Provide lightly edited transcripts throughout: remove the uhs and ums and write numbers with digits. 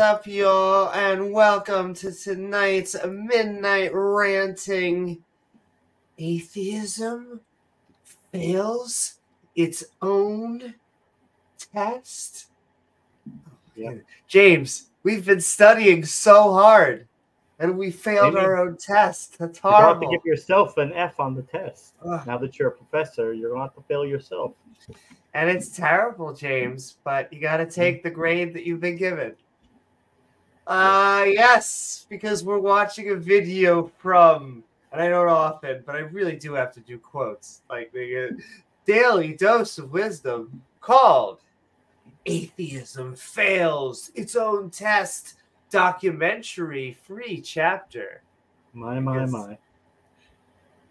up, y'all, and welcome to tonight's Midnight Ranting. Atheism fails its own test? Yep. James, we've been studying so hard, and we failed our own test. That's horrible. You're going to have to give yourself an F on the test. Ugh. Now that you're a professor, you're going to have to fail yourself. And it's terrible, James, but you got to take the grade that you've been given. Yes, because we're watching a video from, and I don't often, but I really do have to do quotes, like the Daily Dose of Wisdom called Atheism Fails Its Own Test documentary free chapter. My.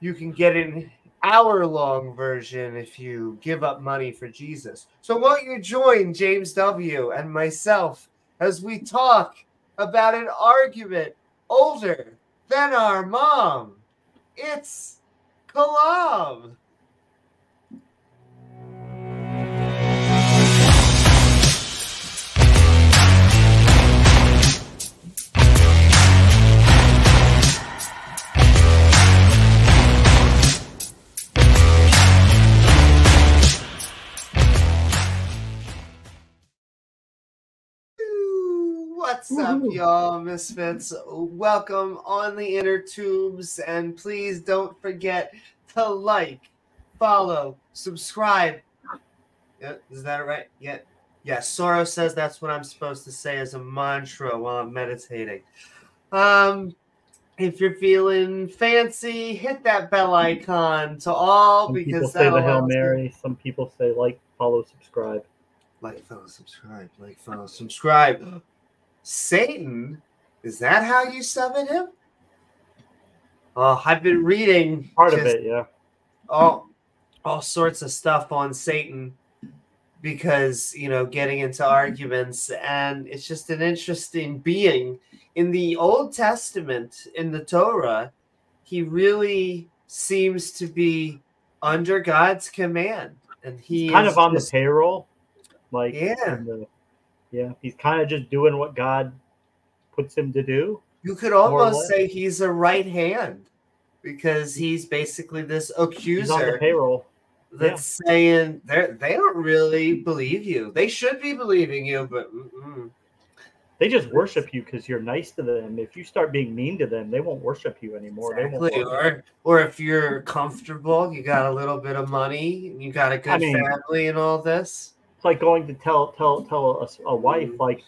You can get an hour-long version if you give up money for Jesus. So won't you join James W. and myself as we talk about an argument older than our mom? It's collab. What's up, y'all, misfits? Welcome on the inner tubes, and please don't forget to like, follow, subscribe. Yeah, is that right? Yeah. Soros says that's what I'm supposed to say as a mantra while I'm meditating. If you're feeling fancy, hit that bell icon to all, Some because people say the Hail Mary. Some people say like, follow, subscribe. Like, follow, subscribe. Like, follow, subscribe. Satan? Is that how you summon him? Oh, I've been reading part of it, yeah. All sorts of stuff on Satan because, getting into arguments, and it's just an interesting being. In the Old Testament, in the Torah, he really seems to be under God's command, and he's kind of on the payroll. Like, he's kind of just doing what God puts him to do. You could almost say he's a right hand, because he's basically this accuser. He's on the payroll. That's saying they don't really believe you. They should be believing you, but they just worship you because you're nice to them. If you start being mean to them, they won't worship you anymore. Exactly. They won't or if you're comfortable, you got a little bit of money, and you got a good family and all this. It's like going to tell a wife, like,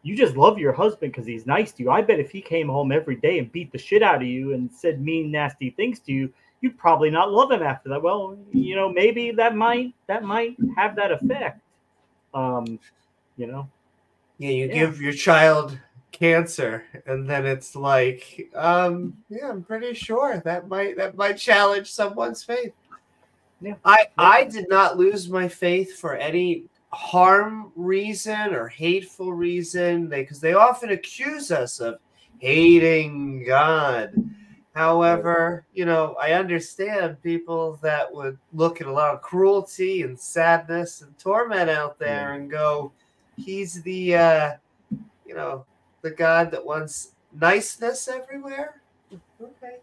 you just love your husband because he's nice to you. I bet if he came home every day and beat the shit out of you and said mean, nasty things to you, you'd probably not love him after that. Well, maybe that might have that effect. Give your child cancer, and then it's like, I'm pretty sure that might challenge someone's faith. Yeah. I did not lose my faith for any harm reason or hateful reason, because they often accuse us of hating God. However, I understand people that would look at a lot of cruelty and sadness and torment out there and go, he's the the God that wants niceness everywhere. Okay.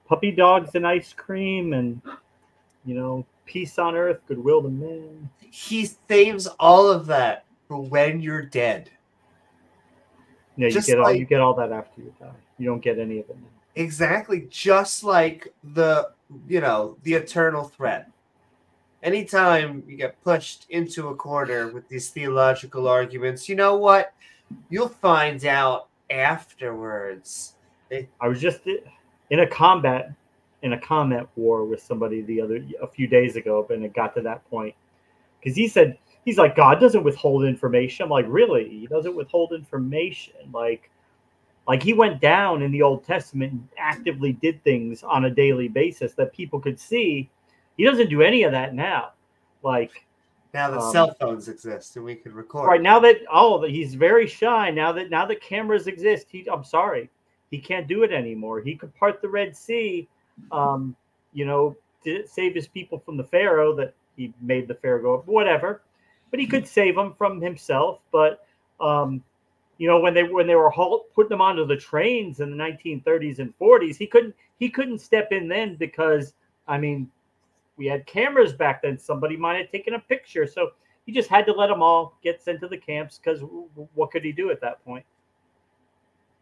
Puppy dogs and ice cream and peace on earth, goodwill to men. He saves all of that for when you're dead. Yeah, you get all that after you die. You don't get any of it now. Exactly, just like the eternal threat. Anytime you get pushed into a corner with these theological arguments, you know what? You'll find out afterwards. I was just in a comment war with somebody a few days ago, and it got to that point because he's like, God doesn't withhold information. I'm like, really? He doesn't withhold information? Like he went down in the Old Testament and actively did things on a daily basis that people could see. He doesn't do any of that now. Like, now that cell phones exist and we can record. Right now that he's very shy. Now that cameras exist, I'm sorry, he can't do it anymore. He could part the Red Sea, to save his people from the Pharaoh that he made the Pharaoh go up. Whatever. but he could save them from himself. But you know, when they were putting them onto the trains in the 1930s and 40s, he couldn't step in then because, I mean, we had cameras back then. Somebody might have taken a picture, so he just had to let them all get sent to the camps because what could he do at that point?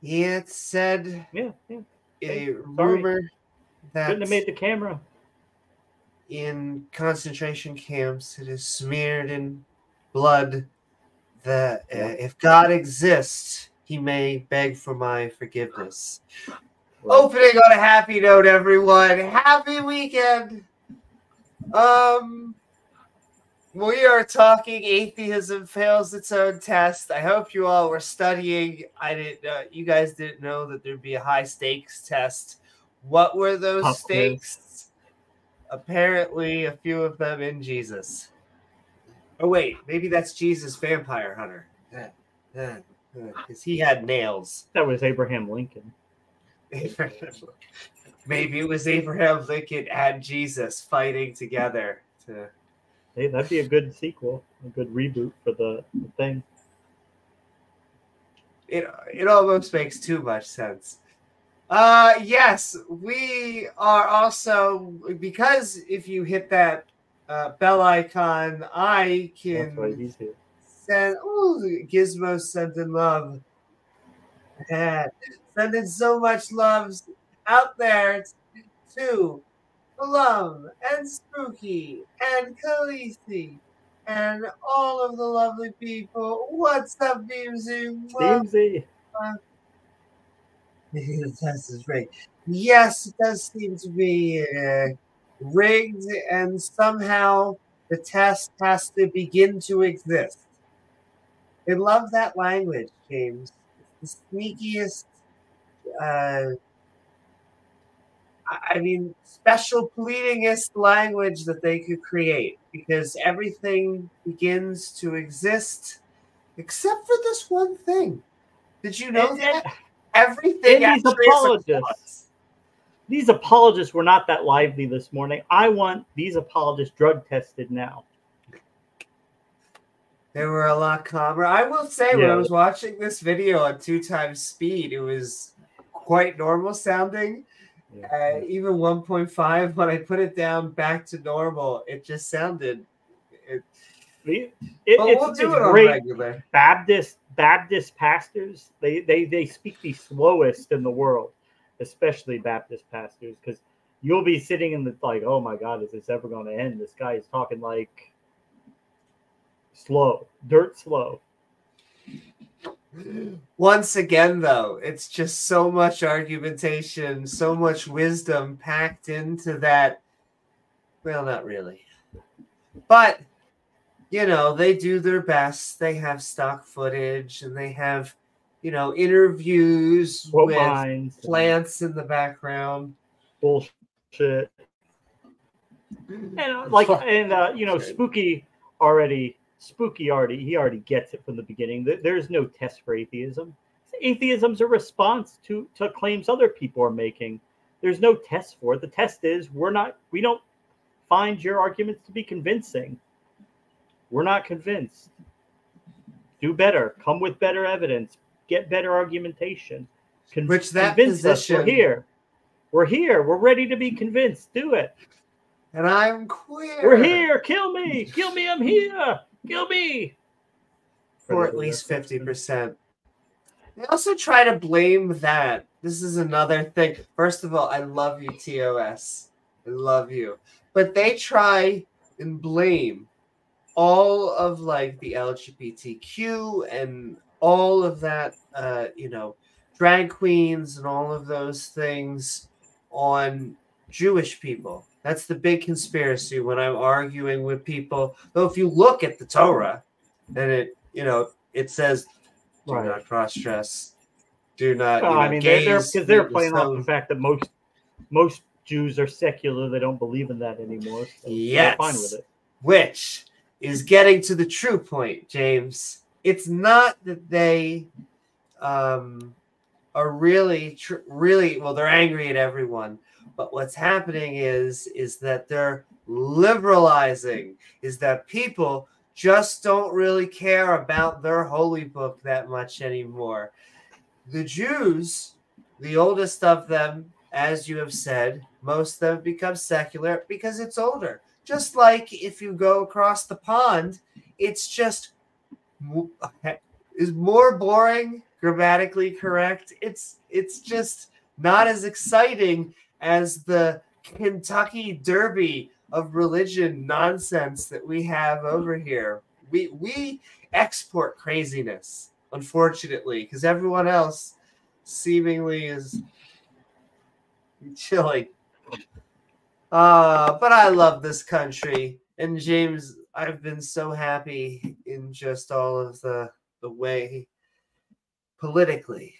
He had said a rumor that couldn't have made the camera. In concentration camps, it is smeared in blood that if God exists, he may beg for my forgiveness. Right. Opening on a happy note, everyone. Happy weekend. We are talking atheism fails its own test. I hope you all were studying. I didn't. You guys didn't know that there'd be a high stakes test. What were those stakes? Apparently, a few of them in Jesus. Oh wait, maybe that's Jesus Vampire Hunter. Because he had nails. That was Abraham Lincoln. Maybe it was Abraham Lincoln and Jesus fighting together to. Hey, that'd be a good sequel, a good reboot for the thing. It almost makes too much sense. Yes, we are also, because if you hit that bell icon, I can send Gizmo sending love. Sending so much love out there to Plum and Spooky and Khaleesi and all of the lovely people. What's up, Beamsy? Beamsy. The test is rigged. Yes, it does seem to be rigged, and somehow the test has to begin to exist. I love that language, James. It's the sneakiest. Special pleadingest language that they could create, because everything begins to exist except for this one thing. Did you know that? Everything these apologists were not that lively this morning. I want these apologists drug tested now. They were a lot calmer. I will say, when I was watching this video on 2x speed, it was quite normal sounding. Even 1.5, when I put it down back to normal, it just sounded. We'll do it on regular. Baptist pastors, they speak the slowest in the world, especially Baptist pastors, because you'll be sitting in the like, oh my God, is this ever going to end? This guy is talking like slow, dirt slow. Once again, though, it's just so much argumentation, so much wisdom packed into that. Well, not really. But, you know, they do their best. They have stock footage and they have, you know, interviews with plants in the background. Bullshit. And, you know, Spooky already gets it from the beginning. There's no test for atheism. Atheism's a response to claims other people are making. There's no test for it. The test is we don't find your arguments to be convincing. We're not convinced. Do better. Come with better evidence. Get better argumentation. Which that convince position. Us. We're here. We're here. We're ready to be convinced. Do it. And I'm queer. We're here. Kill me. Kill me. I'm here. Kill me. For at least 50%. They also try to blame that. This is another thing. First of all, I love you, TOS. I love you. But they try and blame all of like the LGBTQ and all of that, you know, drag queens and all of those things on Jewish people. That's the big conspiracy when I'm arguing with people. Though if you look at the Torah, then it says, do not cross-dress, do not. They're playing off the fact that most Jews are secular. They don't believe in that anymore. So yes, they're fine with it. Which is getting to the true point, James. It's not that they are really well. They're angry at everyone. But what's happening is that they're liberalizing, is that people just don't really care about their holy book that much anymore. The Jews, the oldest of them, as you have said, most of them become secular because it's older. Just like if you go across the pond, it's just is more boring, grammatically correct. It's just not as exciting as the Kentucky Derby of religion nonsense that we have over here. We export craziness, unfortunately, because everyone else seemingly is chilling. But I love this country. And James, I've been so happy in just all of the way politically.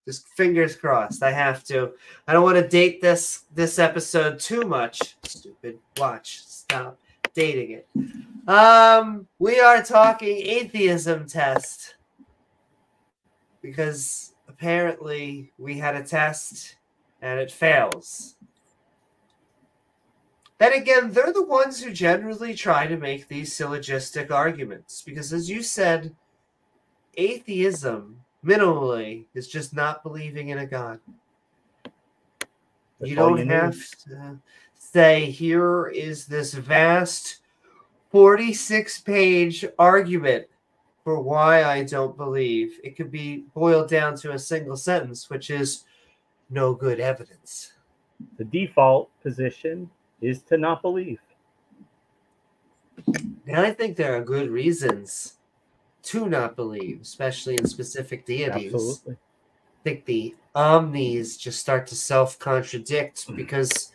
Just fingers crossed. I have to. I don't want to date this episode too much. Stupid. Watch. Stop dating it. We are talking atheism test. Because apparently we had a test and it fails. Then again, they're the ones who generally try to make these syllogistic arguments. Because as you said, atheism, minimally, is just not believing in a God. You don't have to say, here is this vast 46-page argument for why I don't believe. It could be boiled down to a single sentence, which is no good evidence. The default position is to not believe. And I think there are good reasons to not believe, especially in specific deities. Absolutely. I think the omnis just start to self-contradict because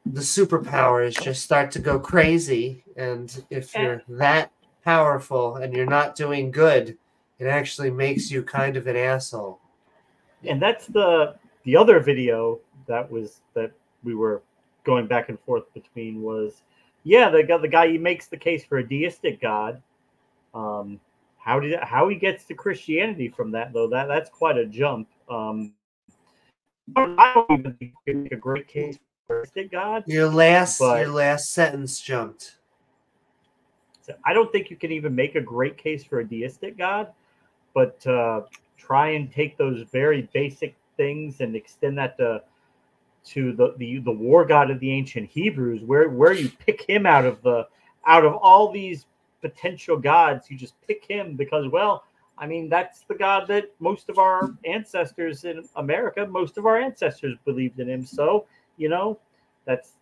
the superpowers just start to go crazy. And if you're that powerful and you're not doing good, it actually makes you kind of an asshole. And that's the other video that we were going back and forth between was, the guy he makes the case for a deistic God. How he gets to Christianity from that, though, that's quite a jump. I don't even think you can make a great case for a deistic God. Your last sentence jumped. I don't think you can even make a great case for a deistic God, but try and take those very basic things and extend that to the war god of the ancient Hebrews, where you pick him out of all these potential gods, you just pick him because, well, I mean, that's the God that most of our ancestors in America, believed in him. So, that's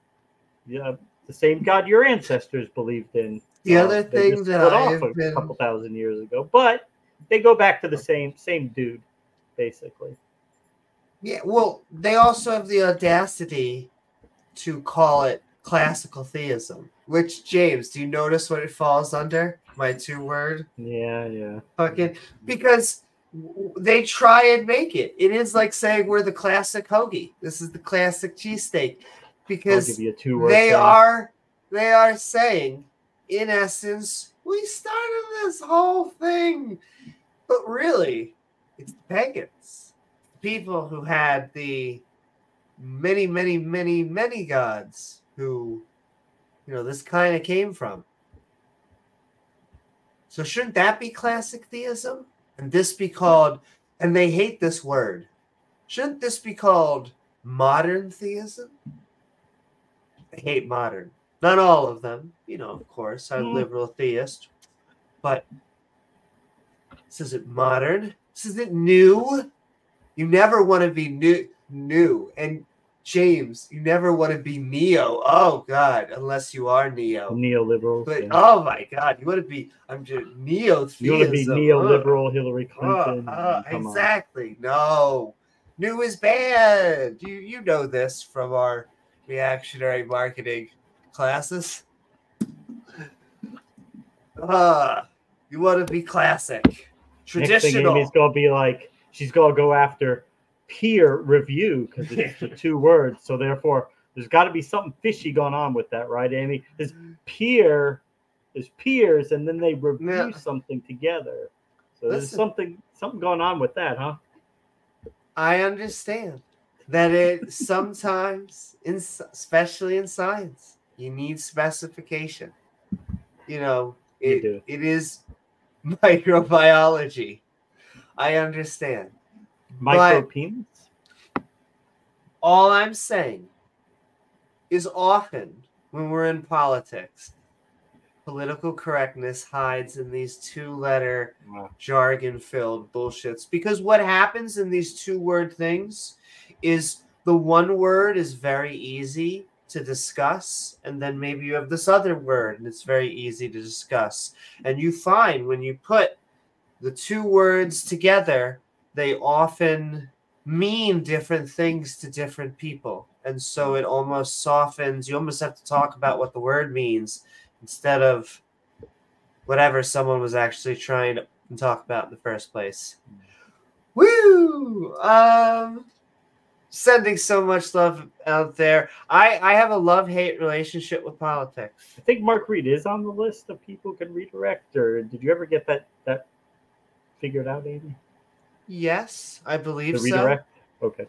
the same God your ancestors believed in. The other thing that I've been a couple thousand years ago, but they go back to the same dude, basically. Yeah, well, they also have the audacity to call it classical theism, which, James, do you notice what it falls under? My 2-word? Yeah. Fucking, because they try and make it. It is like saying we're the classic hoagie. This is the classic cheesesteak. Because I'll give you a 2-word they are saying, in essence, we started this whole thing. But really, it's the pagans. People who had the many, many, many, many gods who, this kind of came from. So shouldn't that be classic theism? And this be called, and they hate this word, shouldn't this be called modern theism? I hate modern. Not all of them, of course, I'm liberal theist. But this isn't modern. This isn't new. You never want to be new. And James, you never want to be neo. Oh God, unless you are neo. Neoliberal. But oh my God, you want to be? I'm just neo-theism. You want to be neoliberal, Hillary Clinton? Exactly. No, new is bad. You know this from our reactionary marketing classes. You want to be classic, traditional. Next thing Amy's gonna be like, she's gonna go after peer review because it's the 2 words. So therefore, there's got to be something fishy going on with that, right, Amy? There's peers, and then they review something together. So there's something going on with that, huh? I understand that it sometimes, especially in science, you need specification. you know, You do. it is microbiology. I understand. Micro But penis? all I'm saying is often when we're in politics, political correctness hides in these two-letter Wow. jargon-filled bullshits. Because what happens in these two-word things is the one word is very easy to discuss, and then maybe you have this other word, and it's very easy to discuss. And you find when you put the two words together, they often mean different things to different people. And so it almost softens, you almost have to talk about what the word means instead of whatever someone was actually trying to talk about in the first place. Woo! Sending so much love out there. I have a love-hate relationship with politics. I think Mark Reed is on the list of people who can redirect, or did you ever get that figured out, Amy? Yes, I believe The so. redirect? Okay.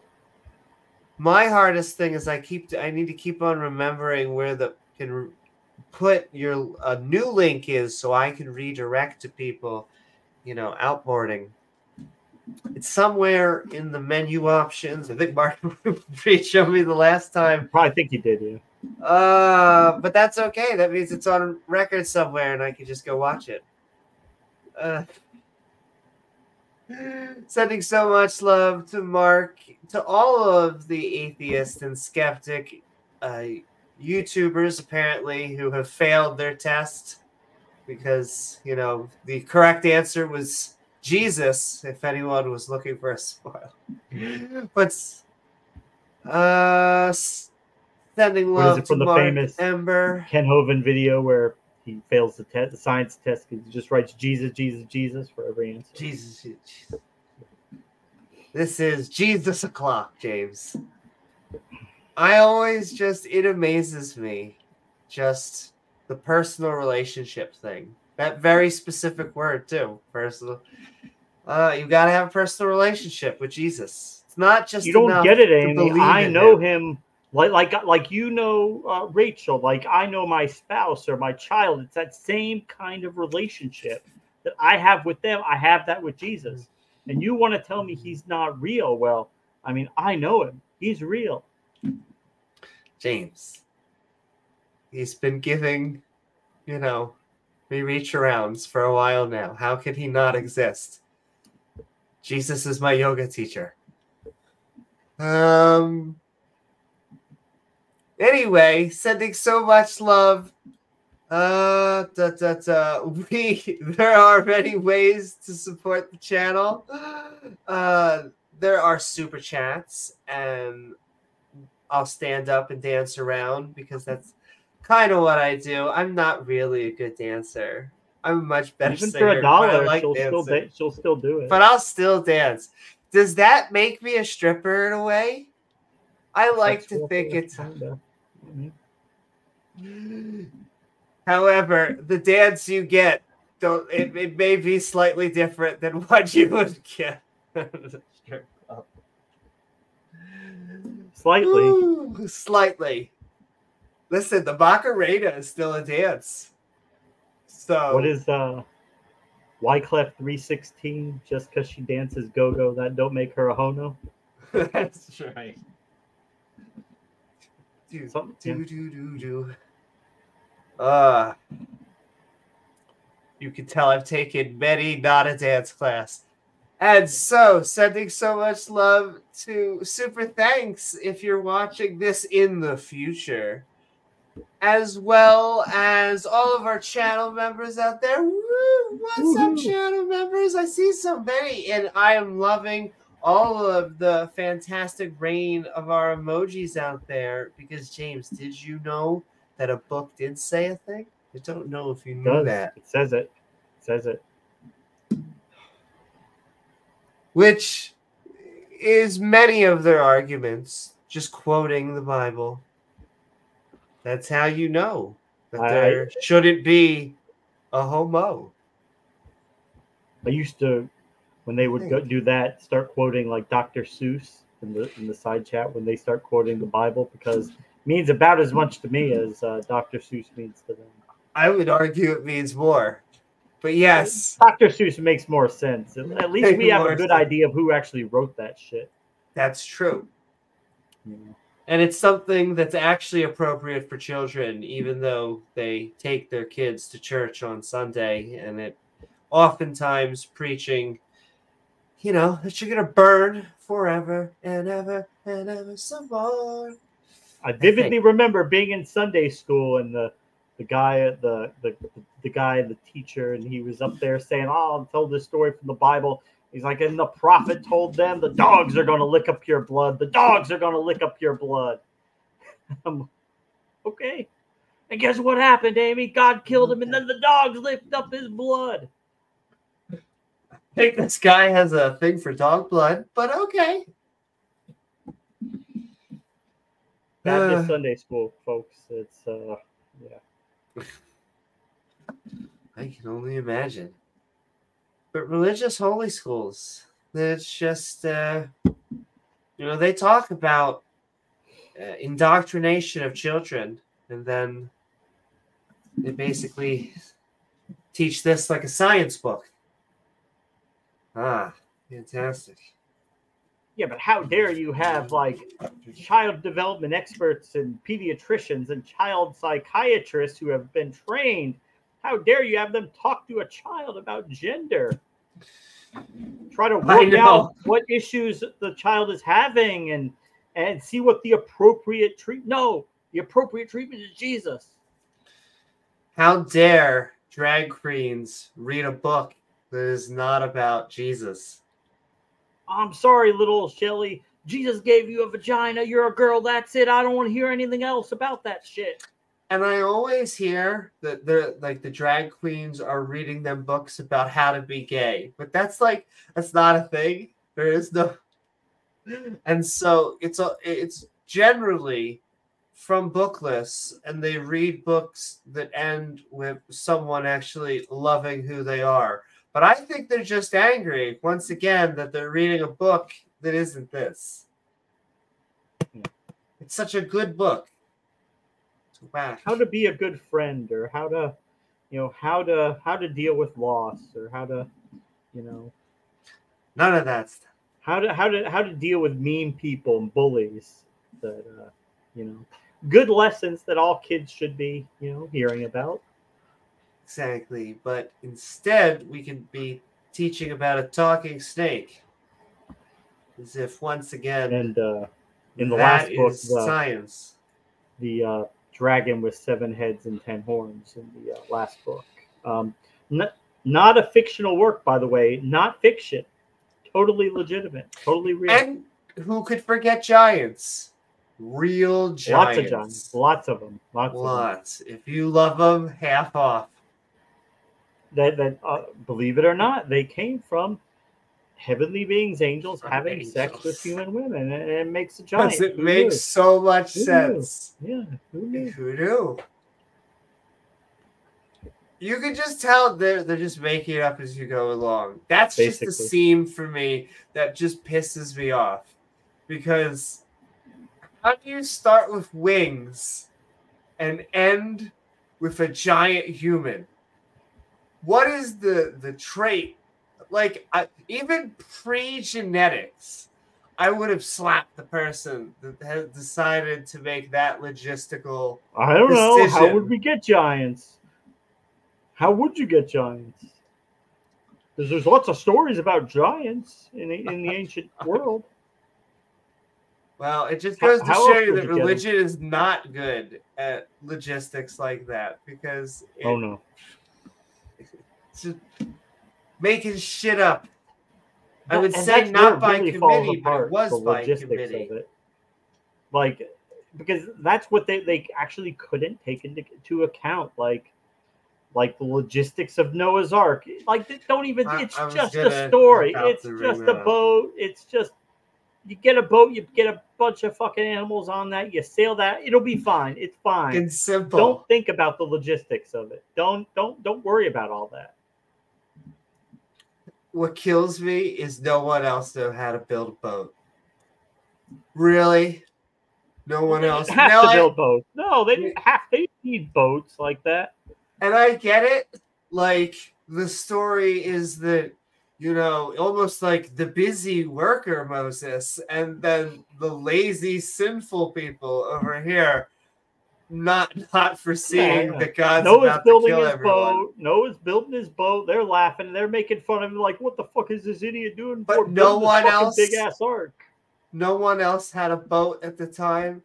My hardest thing is I need to keep on remembering where the can put your a new link is so I can redirect to people, outboarding. It's somewhere in the menu options. I think Mark Reed showed me the last time. Probably think you did, yeah. But that's okay. That means it's on record somewhere, and I can just go watch it. Sending so much love to Mark, to all of the atheist and skeptic YouTubers, apparently, who have failed their test because, the correct answer was Jesus, if anyone was looking for a spoiler. But sending What is love it to from the Mark famous Ember. Ken Hovind video where he fails the science test because he just writes Jesus, Jesus, Jesus for every answer? Jesus. This is Jesus o'clock, James. It amazes me, just the personal relationship thing. That very specific word, too. Personal. You got to have a personal relationship with Jesus. It's not just you don't enough get it, to Amy. believe I in know him. like you know Rachel, like I know my spouse or my child. It's that same kind of relationship that I have with them. I have that with Jesus. And you want to tell me he's not real? Well, I mean, I know him. He's real. James. He's been giving, me reach arounds for a while now. How could he not exist? Jesus is my yoga teacher. Anyway, sending so much love. There are many ways to support the channel. There are super chats, and I'll stand up and dance around because that's kind of what I do. I'm not really a good dancer. I'm a much better Even singer. for $1, like she'll still do it. But I'll still dance. Does that make me a stripper in a way? I like to think it's. However, the dance you get, it may be slightly different than what you would get. Slightly. Ooh, slightly. Listen, the Macarena is still a dance. So what is Wyclef 316? Just because she dances go-go, that don't make her a hono? That's right. Do. You can tell I've taken many not a dance class. And so, sending so much love to Super Thanks if you're watching this in the future, as well as all of our channel members out there. Woo! What's up, channel members? I see so many, and I am loving all of the fantastic rain of our emojis out there. Because, James, did you know that a book did say a thing? I don't know if you knew that. It says it. It says it. Which is many of their arguments just quoting the Bible. That's how you know that there shouldn't be a homo. I used to, when they would go do that, start quoting like Dr. Seuss in the side chat when they start quoting the Bible, because it means about as much to me as Dr. Seuss means to them. I would argue it means more. But yes, Dr. Seuss makes more sense. At least we have a good idea of who actually wrote that shit. That's true. Yeah. And it's something that's actually appropriate for children, even though they take their kids to church on Sunday, and it oftentimes preaching, that you're going to burn forever and ever some more. I vividly remember being in Sunday school and the guy, the guy, the teacher, and he was up there saying, "Oh, I'll tell this story from the Bible." He's like, and the prophet told them, the dogs are going to lick up your blood. The dogs are going to lick up your blood. Okay. And guess what happened, Amy? God killed him, and then the dogs licked up his blood. I think this guy has a thing for dog blood, but okay. Baptist Sunday school, folks. It's, yeah. I can only imagine. But religious holy schools, it's just, they talk about indoctrination of children, and then they basically teach this like a science book. Ah, fantastic. Yeah, but how dare you have, like, child development experts and pediatricians and child psychiatrists who have been trained. How dare you have them talk to a child about gender? Try to work out what issues the child is having and see what the appropriate treatment. No, the appropriate treatment is Jesus. How dare drag queens read a book that is not about Jesus? I'm sorry, little Shelly. Jesus gave you a vagina. You're a girl. That's it. I don't want to hear anything else about that shit. And I always hear that the drag queens are reading them books about how to be gay, but that's not a thing. There is no, and so it's generally from book lists, and they read books that end with someone actually loving who they are. But I think they're just angry once again that they're reading a book that isn't this. It's such a good book. How to be a good friend, or how to deal with loss, or how to, none of that stuff. How to deal with mean people and bullies. That good lessons that all kids should be hearing about. Exactly, but instead we can be teaching about a talking snake, as if once again, and in the last book, science. The dragon with 7 heads and 10 horns in the last book. Not a fictional work, by the way. Not fiction. Totally legitimate. Totally real. And who could forget giants? Real giants. Lots of giants. Lots of them. Lots. If you love them, half off. That believe it or not, they came from heavenly beings, angels, having sex with human women, and it makes a giant. It makes so much sense. Yeah, who knew? Who knew? You can just tell they're just making it up as you go along. That's basically just the scene for me that just pisses me off. Because how do you start with wings and end with a giant human? What is the trait? Like, even pre-genetics, I would have slapped the person that has decided to make that logistical I don't know. How would we get giants? How would you get giants? Because there's lots of stories about giants in the ancient world. Well, it just goes to show you that religion is not good at logistics like that. Because it's just making shit up. I would say not by committee, but it was by committee. Like, because that's what they actually couldn't take into account. Like the logistics of Noah's Ark. Like, they don't even. It's just a story. It's just a boat. It's just you get a boat. You get a bunch of fucking animals on that. You sail that. It'll be fine. It's fine. It's simple. Don't think about the logistics of it. Don't worry about all that. What kills me is no one else knew how to build a boat. Really? No one else have to build boats. No, they didn't have. They need boats like that. And I get it. Like, the story is that, almost like the busy worker Moses, and then the lazy, sinful people over here, not foreseeing that God's Noah's about to building kill his everyone. boat. Noah's building his boat. They're laughing. They're making fun of him. Like, what the fuck is this idiot doing? But for no building one this fucking else, big ass ark. no one else had a boat at the time.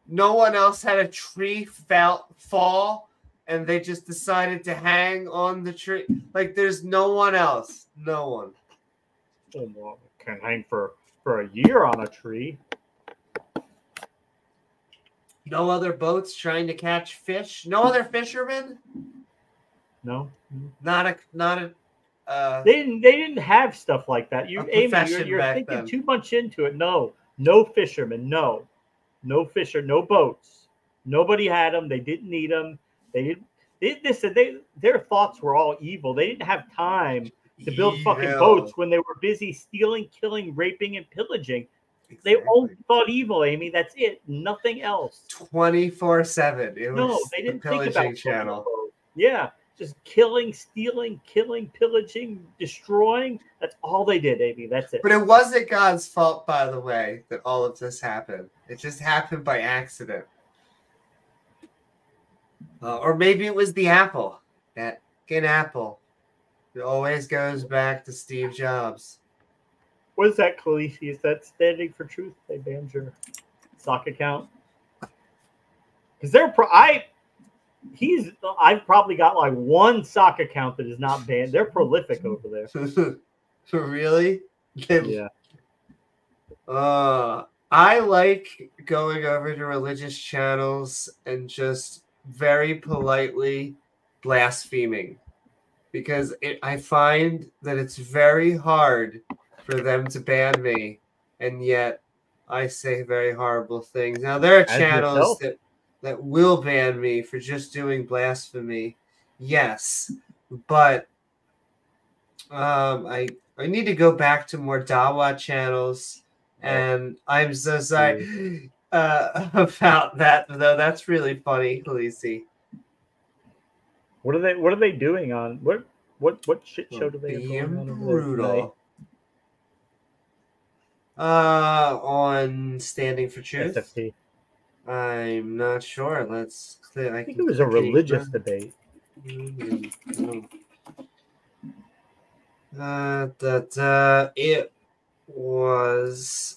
No one else had a tree fall, and they just decided to hang on the tree. Like, there's no one else. No one. Oh, well, can hang for a year on a tree. No other boats trying to catch fish. No other fishermen. No, Not a. they didn't have stuff like that. Amy, you're thinking then. too much into it. No fishermen. No fisher. No boats. Nobody had them. They didn't need them. Their thoughts were all evil. They didn't have time to build fucking boats when they were busy stealing, killing, raping, and pillaging. Exactly. They only thought evil, Amy. That's it. Nothing else. 24/7. No, they didn't think about channel. Yeah, just killing, stealing, pillaging, destroying. That's all they did, Amy. That's it. But it wasn't God's fault, by the way, that all of this happened. It just happened by accident. Or maybe it was the apple. That fucking apple. It always goes back to Steve Jobs. What is that, Khaleesi? Is that standing for truth? They banned your sock account? Because I've probably got like one sock account that is not banned. They're prolific over there. Really? Yeah. I like going over to religious channels and just very politely blaspheming, because I find that it's very hard for them to ban me, and yet I say very horrible things. Now, there are channels that will ban me for just doing blasphemy, yes, but I need to go back to more Dawa channels, and I'm so sorry about that, though. That's really funny, Khaleesi. What are they doing on what shit show do they have going on brutal? On Standing for Truth. SFT. I'm not sure. I think it was a religious debate. It was.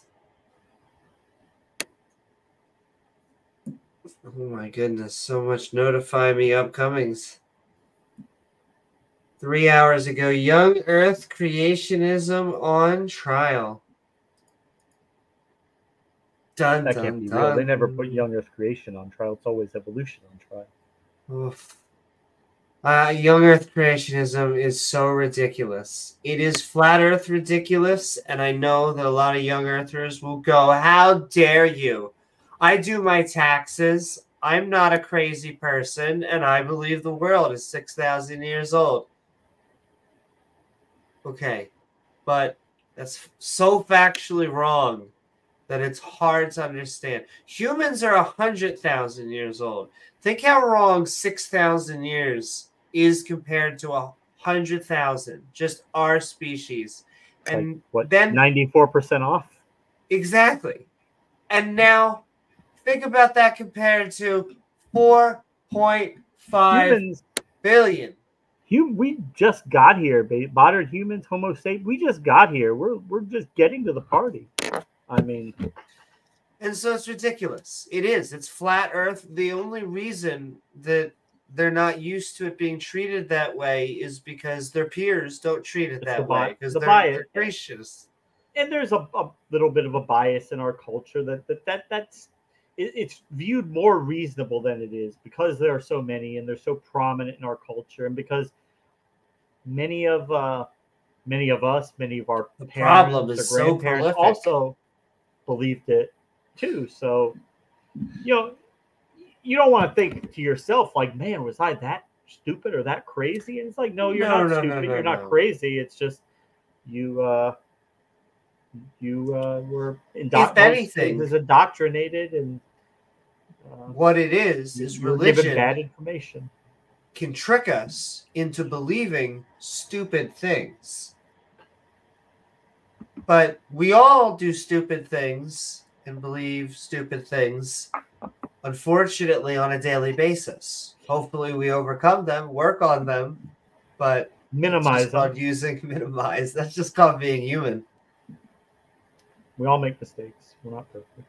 Oh my goodness! So much notify me upcomings. 3 hours ago, Young Earth creationism on trial. Dun, that dun, can't be dun. real. They never put Young Earth creation on trial. It's always evolution on trial. Oof. Young Earth creationism is so ridiculous. It is flat Earth ridiculous, and I know that a lot of young Earthers will go, "How dare you? I do my taxes. I'm not a crazy person, and I believe the world is 6,000 years old." Okay, but that's so factually wrong that it's hard to understand. Humans are 100,000 years old. Think how wrong 6,000 years is compared to 100,000, just our species. And like, what, then 94% off? Exactly. And now think about that compared to 4.5 billion. We just got here, modern humans, Homo sapiens. We just got here. We're just getting to the party. I mean, and so it's ridiculous. It is. It's flat Earth. The only reason that they're not used to it being treated that way is because their peers don't treat it that way, because they're gracious. And there's a little bit of a bias in our culture that's it's viewed more reasonable than it is, because there are so many and they're so prominent in our culture, and because many of our parents, or grandparents also believed it too. So, you don't want to think to yourself like, man, was I that stupid or that crazy? And it's like, no, you're not stupid. You're not crazy. It's just you were indoctrinated, and what it is religion. Given bad information. can trick us into believing stupid things. But we all do stupid things and believe stupid things, unfortunately, on a daily basis. Hopefully we overcome them, work on them, but Minimize it's called them. minimize. That's just called being human. We all make mistakes. We're not perfect.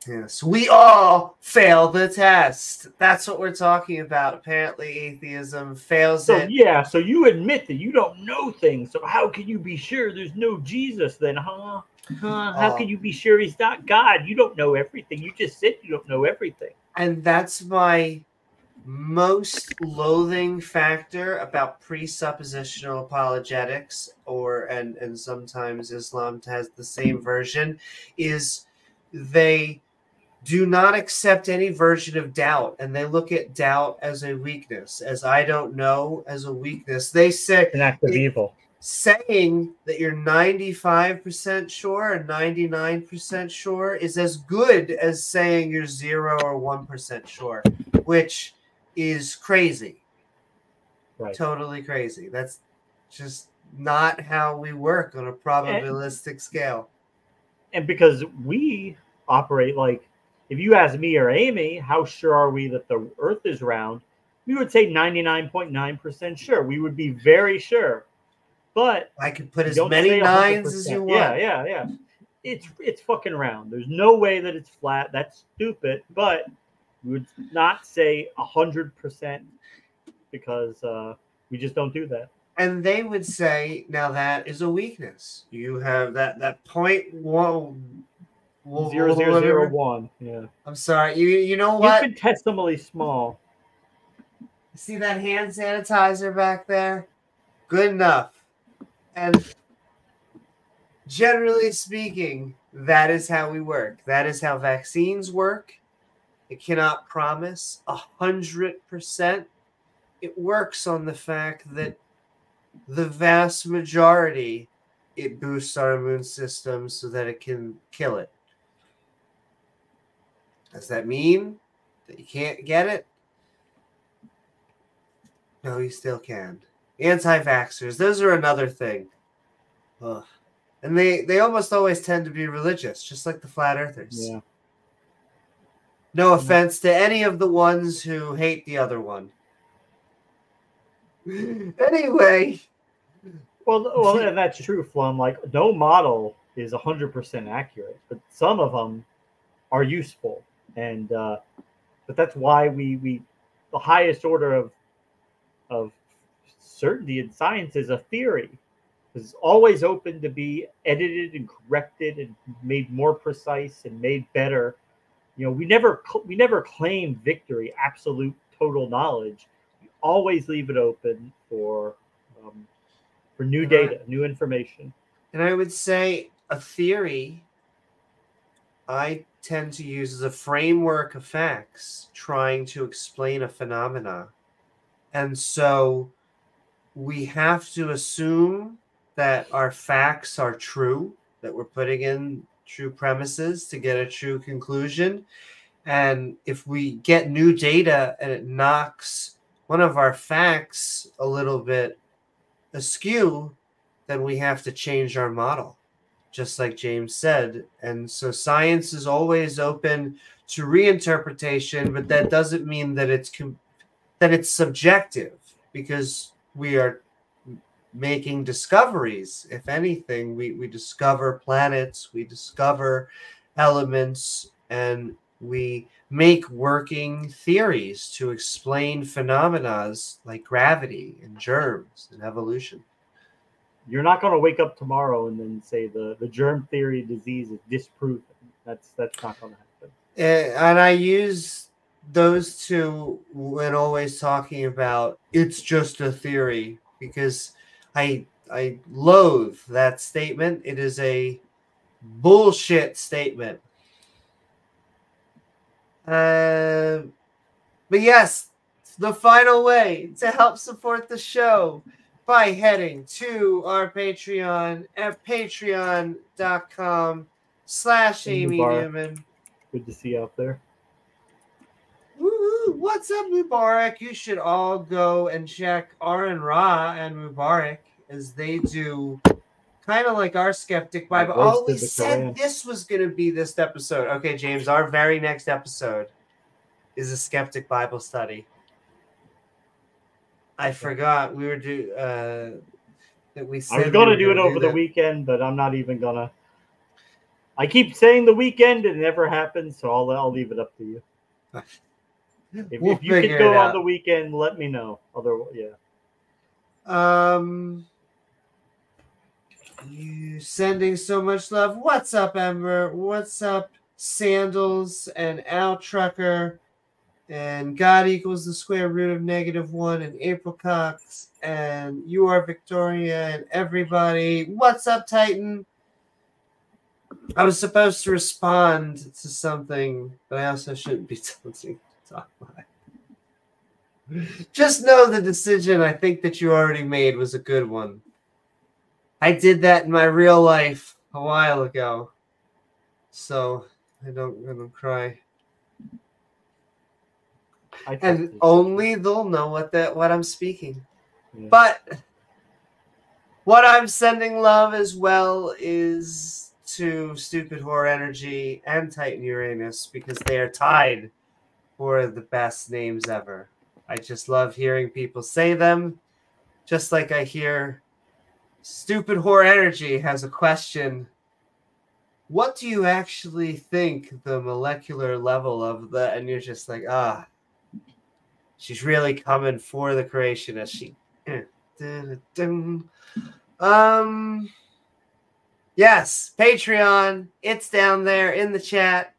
Yes, we all fail the test. That's what we're talking about. Apparently, atheism fails it. Yeah, so you admit that you don't know things. So how can you be sure there's no Jesus then, huh? How can you be sure he's not God? You don't know everything. You just said you don't know everything. And that's my most loathing factor about presuppositional apologetics, and sometimes Islam has the same version, is they do not accept any version of doubt, and they look at doubt as a weakness, as I don't know as a weakness. They say an act of evil. Saying that you're 95% sure and 99% sure is as good as saying you're 0 or 1% sure, which is crazy. Right. Totally crazy. That's just not how we work on a probabilistic scale. And because we operate like, if you ask me or Amy, how sure are we that the Earth is round? We would say 99.9% sure. We would be very sure. But I could put as many nines as you want. Yeah. It's fucking round. There's no way that it's flat. That's stupid. But we would not say 100% because we just don't do that. And they would say, now that is a weakness. You have that point one. 0.001. Yeah. I'm sorry. You know what? Infinitesimally small. See that hand sanitizer back there? Good enough. And generally speaking, that is how we work. That is how vaccines work. It cannot promise 100%. It works on the fact that the vast majority, it boosts our immune system so that it can kill it. Does that mean that you can't get it? No, you still can. Anti-vaxxers, those are another thing. Ugh. And they almost always tend to be religious, just like the flat earthers. Yeah. No offense to any of the ones who hate the other one. Anyway. Well, and that's true, Flum. Like, no model is 100% accurate, but some of them are useful. And but that's why we the highest order of certainty in science is a theory. It's always open to be edited and corrected and made more precise and made better. You know, we never claim victory, absolute total knowledge. We always leave it open for new data, new information. And I would say a theory I tend to use as a framework of facts trying to explain a phenomena. And so we have to assume that our facts are true, that we're putting in true premises to get a true conclusion. And if we get new data and it knocks one of our facts a little bit askew, then we have to change our model, just like James said. And so science is always open to reinterpretation, but that doesn't mean that it's subjective, because we are making discoveries. If anything, we discover planets, we discover elements, and we make working theories to explain phenomena like gravity and germs and evolution. You're not going to wake up tomorrow and then say the germ theory of disease is disproven. That's not going to happen. And I use those two when always talking about it's just a theory, because I loathe that statement. It is a bullshit statement. But yes, the final way to help support the show by heading to our Patreon at patreon.com/Amy Newman. Good to see you out there. Woo-hoo. What's up, Mubarak? You should all go and check Aaron Ra and Mubarak as they do kind of like our Skeptic Bible. Oh, we said this was going to be this episode. Okay, James, our very next episode is a Skeptic Bible study. I forgot we were that we said I was going to do it over the weekend, but I'm not even going to. I keep saying the weekend, and it never happens, so I'll leave it up to you. If you can go on the weekend, let me know. Otherwise, yeah. You sending so much love. What's up, Ember? What's up, Sandals and Al Trucker? And God equals the square root of -1 and April Cox. And you are Victoria and everybody. What's up, Titan? I was supposed to respond to something, but I also shouldn't be telling you to talk about it. Just know the decision I think that you already made was a good one. I did that in my real life a while ago, so I don't cry. And only they'll know what I'm speaking. Yeah. But what I'm sending love as well is to Stupid Horror Energy and Titan Uranus, because they are tied for the best names ever. I just love hearing people say them, just like I hear Stupid Horror Energy has a question. What do you actually think the molecular level of the... And you're just like, she's really coming for the creationist. She... Yes, Patreon. It's down there in the chat.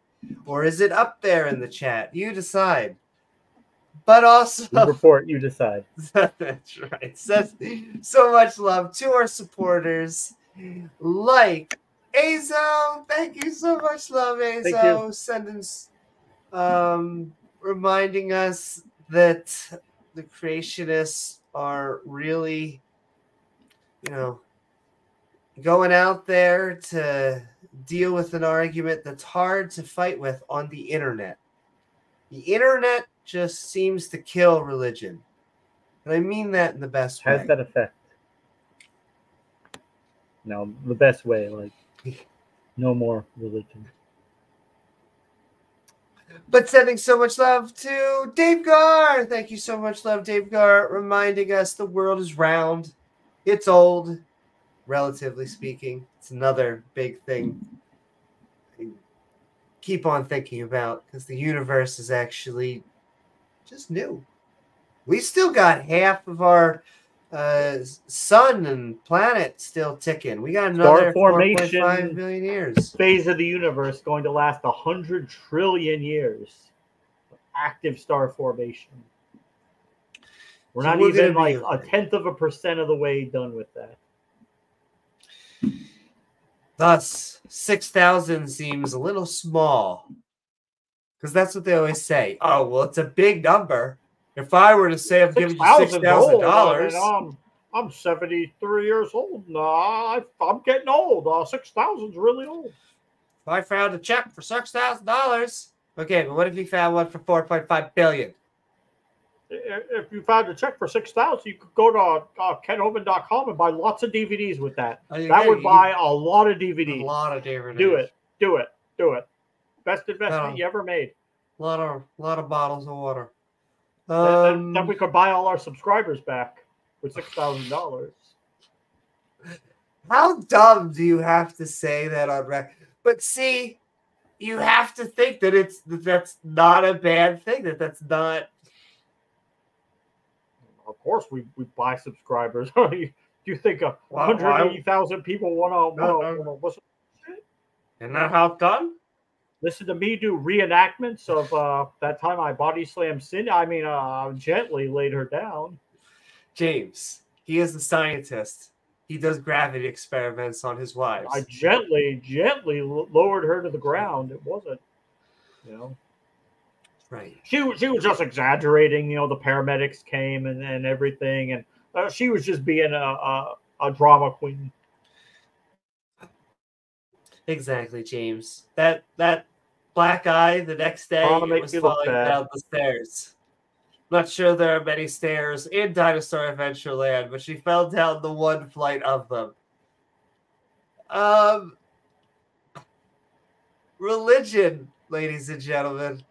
Or is it up there in the chat? You decide. But also... You report, you decide. That's right. So much love to our supporters. Like Azo. Thank you so much, love, Azo. Sending... reminding us that the creationists are really, going out there to deal with an argument that's hard to fight with on the internet. The internet just seems to kill religion. And I mean that in the best way. Has that effect? No, the best way, like no more religion. But sending so much love to Dave Gar. Thank you so much, love, Dave Gar, reminding us the world is round. It's old, relatively speaking. It's another big thing I keep on thinking about, because the universe is actually just new. We still got half of our sun and planet still ticking. We got another 4.5 billion years. Phase of the universe going to last 100 trillion years. Active star formation. We're not even like 0.1% of the way done with that. Thus, 6,000 seems a little small. Because that's what they always say. Oh, well, it's a big number. If I were to say I'm giving you $6,000, I'm 73 years old now. I'm getting old. 6,000 is really old. If I found a check for $6,000, okay, but what if you found one for 4.5 billion? If you found a check for 6,000, you could go to KenHovind.com and buy lots of DVDs with that. That would buy a lot of DVDs. A lot of DVDs. Do it. Best investment you ever made. A lot of bottles of water. Then we could buy all our subscribers back with $6,000. How dumb do you have to say that on record? But see, you have to think that that's not a bad thing. That's not. Of course, we buy subscribers. Do you think 180,000 people want to listen? Isn't that how it's done? Listen to me do reenactments of that time I body slammed Cindy. I mean, gently laid her down. James, he is the scientist. He does gravity experiments on his wives. I gently lowered her to the ground. It wasn't, Right. She was just exaggerating. The paramedics came and everything, and she was just being a drama queen. Exactly, James. That black eye the next day was falling down the stairs. Not sure there are many stairs in Dinosaur Adventureland, but she fell down the one flight of them. Religion, ladies and gentlemen.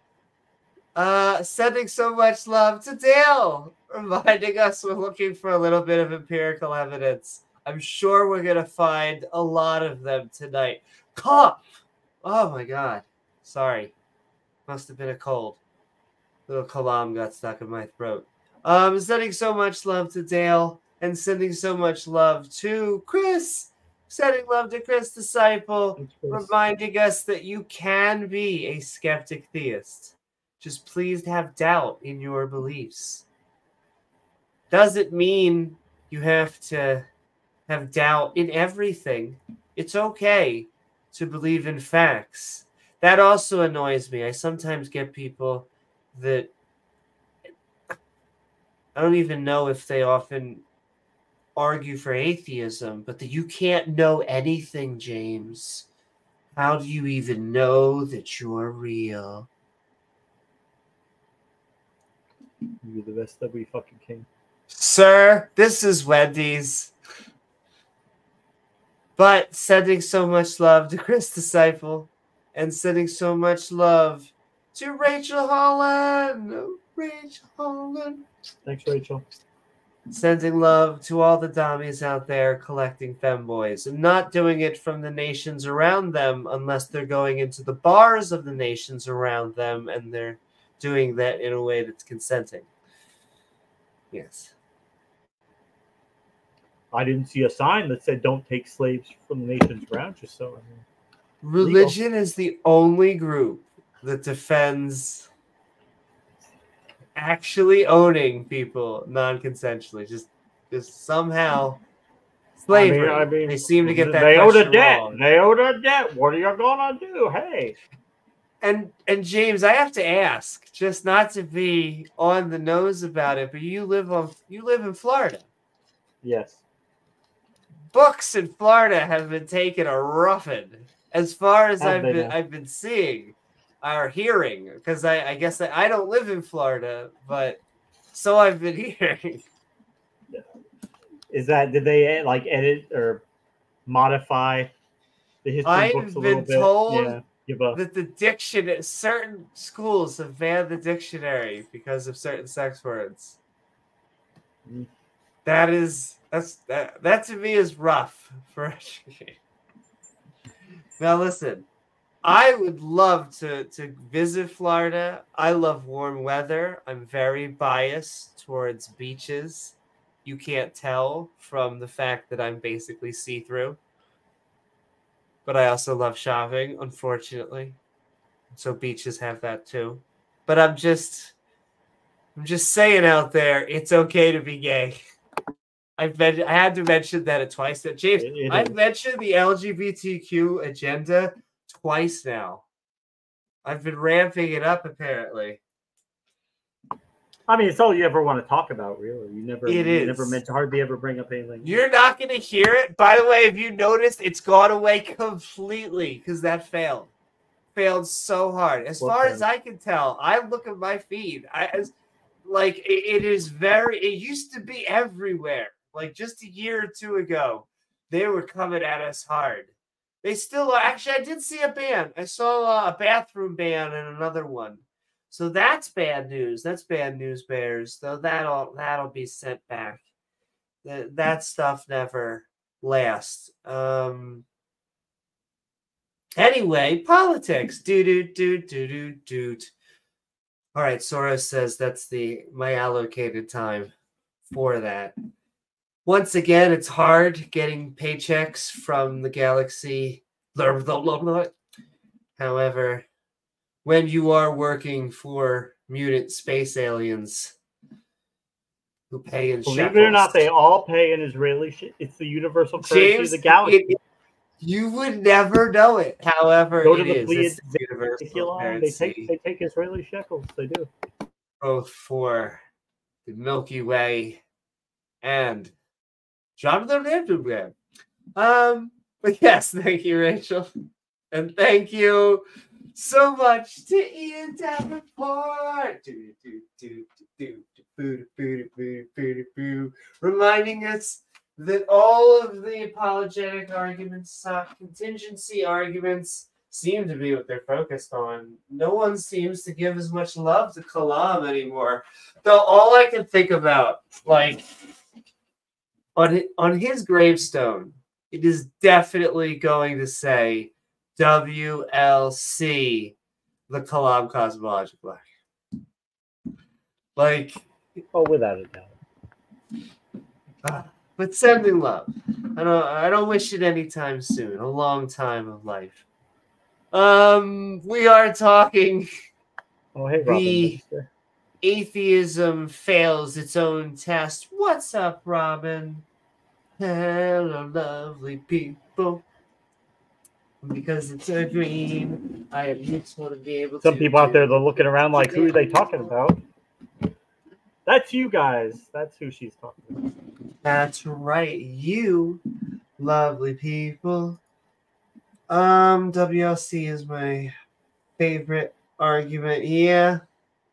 Sending so much love to Dale, reminding us we're looking for a little bit of empirical evidence. I'm sure we're going to find a lot of them tonight. Cough! Oh my god. Sorry. Must have been a cold. Little kalam got stuck in my throat. Sending so much love to Dale and sending so much love to Chris. Sending love to Chris Disciple, reminding us that you can be a skeptic theist. Just please have doubt in your beliefs. Doesn't mean you have to have doubt in everything. It's okay to believe in facts. That also annoys me. I sometimes get people that I don't even know if they often argue for atheism, but that you can't know anything, James. How do you even know that you're real? You're the best that we fucking can. Sir, this is Wendy's. But sending so much love to Chris Disciple and sending so much love to Rachel Holland. Rachel Holland. Thanks, Rachel. Sending love to all the dummies out there collecting femboys and not doing it from the nations around them unless they're going into the bars of the nations around them and they're doing that in a way that's consenting. Yes. I didn't see a sign that said don't take slaves from the nations around you. So, I mean, religion is the only group that defends actually owning people non-consensually. Just somehow slavery. I mean, they seem to get that. They owed a debt. Wrong. They owed a debt. What are you gonna do? Hey. And James, I have to ask, just not to be on the nose about it, but you live in Florida. Yes. Books in Florida have been taking a roughing, as far as I've been seeing or hearing, because I guess I don't live in Florida, but so I've been hearing. Is that, did they like edit or modify the history books a little bit? I've been told that the dictionary, certain schools have banned the dictionary because of certain sex words. Mm. That to me is rough for education. Now listen, I would love to visit Florida. I love warm weather. I'm very biased towards beaches. You can't tell from the fact that I'm basically see-through. But I also love shopping, unfortunately. So beaches have that too. But I'm just saying out there, it's okay to be gay. I had to mention that twice. James, I've mentioned the LGBTQ agenda twice now. I've been ramping it up, apparently. I mean, it's all you ever want to talk about, really. You never meant to hardly ever bring up anything. You're not going to hear it. By the way, if you noticed, it's gone away completely because that failed. Failed so hard. As far as I can tell, I look at my feed. It used to be everywhere. Like just a year or two ago, they were coming at us hard. They still are. Actually, I did see a ban. I saw a bathroom ban and another one. So that's bad news. That's bad news, Bears. So that'll be sent back. That stuff never lasts. Anyway, politics. Do. All right, Soros says that's my allocated time for that. Once again, it's hard getting paychecks from the galaxy. However, when you are working for mutant space aliens who pay in shekels. Believe it or not, they all pay in Israeli shit. It's the universal currency James, of the galaxy. You would never know it. However, Go to it the is. It's universal currency. They take Israeli shekels. They do. Both for the Milky Way and Jonathan. But yes, thank you, Rachel. And thank you so much to Ian Davenport. reminding us that all of the apologetic arguments, contingency arguments, seem to be what they're focused on. No one seems to give as much love to Kalam anymore. Though all I can think about, like, on his gravestone, it is definitely going to say WLC, the Kalam Cosmological Act. Like, oh, without a doubt. But sending love. I don't wish it anytime soon. A long time of life. We are talking. Oh, hey, Robin. The atheism fails its own test. What's up, Robin? Hello, lovely people. Because it's a dream, I am useful to be able to. Some people out there, they're looking around like, who are they talking about? That's you guys. That's who she's talking about. That's right, you lovely people. WLC is my favorite argument. Yeah,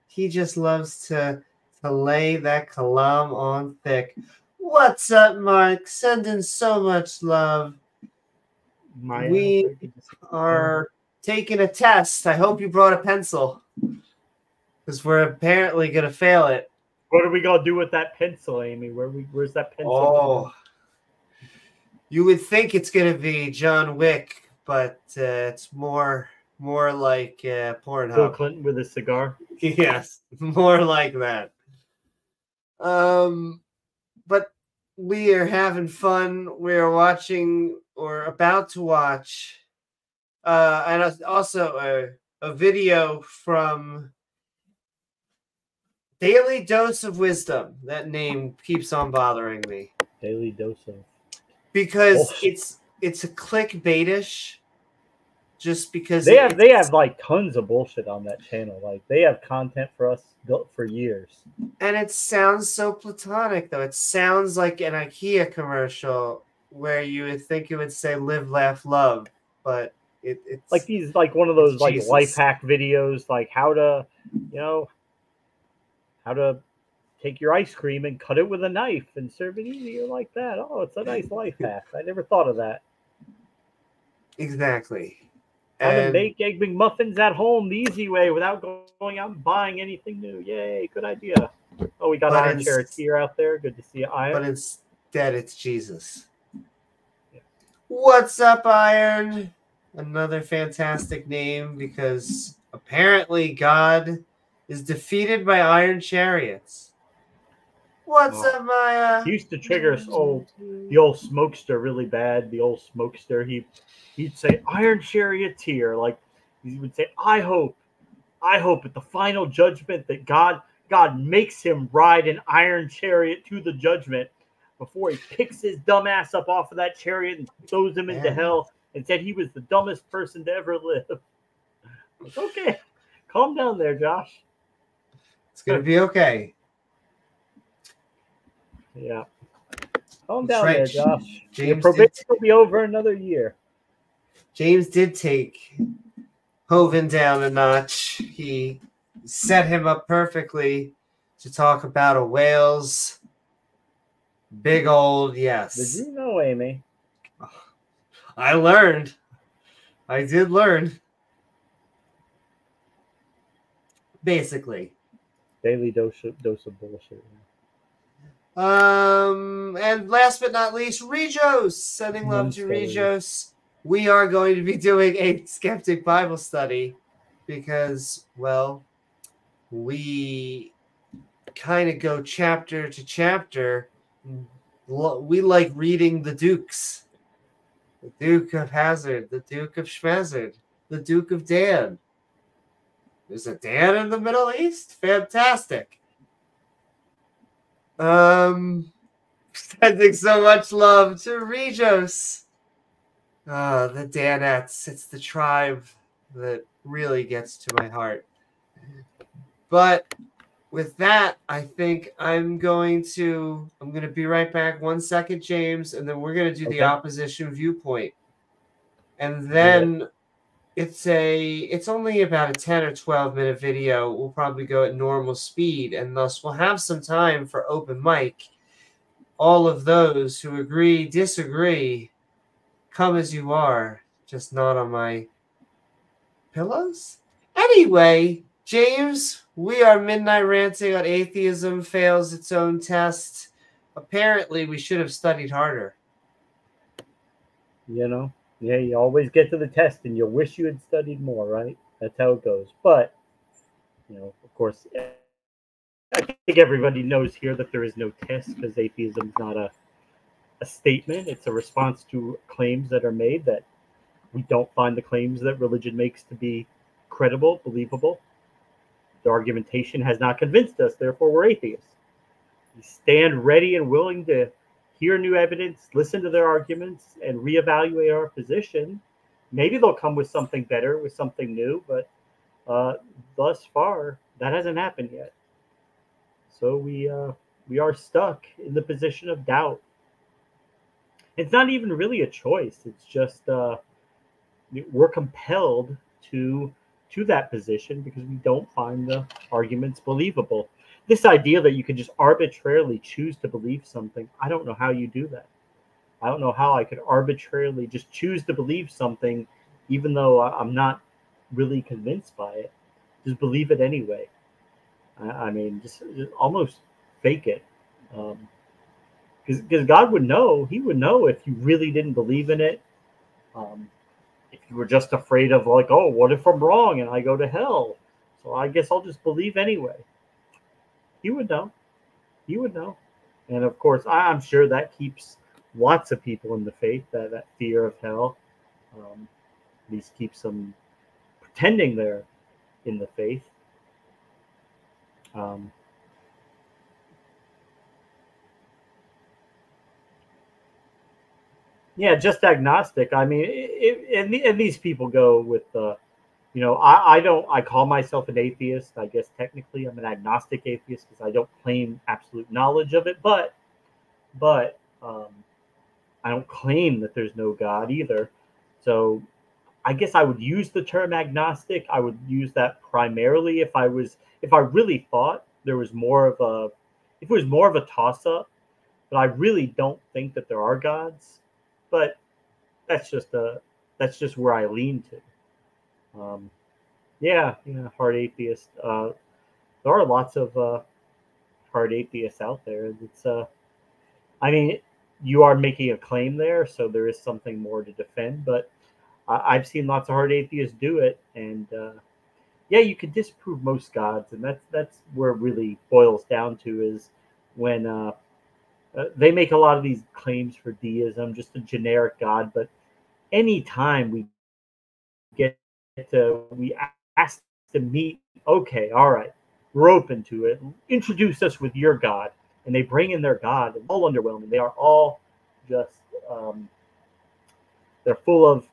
he just loves to lay that Kalam on thick. What's up, Mark? Sending so much love. We are taking a test. I hope you brought a pencil, because we're apparently gonna fail it. What are we gonna do with that pencil, Amy? Where's that pencil? Oh, you would think it's gonna be John Wick, but it's more like Pornhub. Bill Clinton with a cigar. Yes, more like that. But we are having fun. We are watching or about to watch, and also a video from Daily Dose of Wisdom. That name keeps on bothering me. Daily Dose of. Because it's a clickbaitish. Just because they have like tons of bullshit on that channel. Like they have content for us built for years. And it sounds so platonic, though. It sounds like an IKEA commercial where you would think it would say "Live, Laugh, Love," but it's like these, like one of those like Jesus. life hack videos, like how to take your ice cream and cut it with a knife and serve it easier like that. Oh, it's a nice life hack. I never thought of that. Exactly. How to make egg McMuffins at home the easy way without going out and buying anything new. Yay, good idea. Oh, we got Iron Charioteer out there. Good to see you, Iron. But instead, it's Jesus. Yeah. What's up, Iron? Another fantastic name, because apparently God is defeated by iron chariots. What's up, Maya? He used to trigger the old smokester really bad. The old smokester, he'd say Iron Charioteer, like he would say, I hope at the final judgment that God makes him ride an iron chariot to the judgment before he picks his dumb ass up off of that chariot and throws him into hell, and said he was the dumbest person to ever live. Like, okay, calm down there, Josh. It's gonna be okay. Yeah. Calm down there, Josh. Your James probation will be over another year. James did take Hovind down a notch. He set him up perfectly to talk about a whale's big old yes. Did you know, Amy? I learned. I did learn. Basically. Daily dose of bullshit. And last but not least, Rejos. Sending love to Rejos. We are going to be doing a Skeptic Bible study because, well, we kind of go chapter to chapter. We like reading the Dukes. The Duke of Hazard, the Duke of Schmazard, the Duke of Dan. There's a Dan in the Middle East? Fantastic. Sending so much love to Rejos. The Danettes. It's the tribe that really gets to my heart. But with that, I think I'm going to be right back. 1 second, James, and then we're going to do the opposition viewpoint. And then It's only about a 10 or 12-minute video. We'll probably go at normal speed, and thus we'll have some time for open mic. All of those who agree, disagree, come as you are, just not on my pillows. Anyway, James, we are midnight ranting on atheism fails its own test. Apparently, we should have studied harder. You know, yeah, you always get to the test and you wish you had studied more, right? That's how it goes. But, you know, of course, I think everybody knows here that there is no test because atheism is not a statement. It's a response to claims that are made that we don't find the claims that religion makes to be credible, believable. The argumentation has not convinced us, therefore we're atheists. We stand ready and willing to hear new evidence, listen to their arguments, and reevaluate our position. Maybe they'll come with something better, with something new, but thus far, that hasn't happened yet. So we are stuck in the position of doubt. It's not even really a choice. It's just we're compelled to that position because we don't find the arguments believable. This idea that you can just arbitrarily choose to believe something, I don't know how you do that. I don't know how I could arbitrarily just choose to believe something, even though I'm not really convinced by it. Just believe it anyway. I mean, just almost fake it. Because God would know. He would know if you really didn't believe in it. If you were just afraid of like, oh, what if I'm wrong and I go to hell? So I guess I'll just believe anyway. He would know. He would know. And of course, I'm sure that keeps lots of people in the faith, that fear of hell. At least keeps them pretending they're in the faith. Yeah, just agnostic. I mean, and these people go with you know, I call myself an atheist. I guess technically I'm an agnostic atheist because I don't claim absolute knowledge of it, but I don't claim that there's no God either. So I guess I would use the term agnostic. I would use that primarily if I really thought there was more of a, if it was more of a toss up, but I really don't think that there are gods. But that's just where I lean to. Yeah, hard atheist. There are lots of hard atheists out there. It's I mean, you are making a claim there, so there is something more to defend. But I've seen lots of hard atheists do it, and yeah, you can disprove most gods, and that's where it really boils down to is when they make a lot of these claims for deism, just a generic God. But anytime we ask to meet, okay, all right, we're open to it. Introduce us with your God, and they bring in their God, and all underwhelming. They are all just they're full of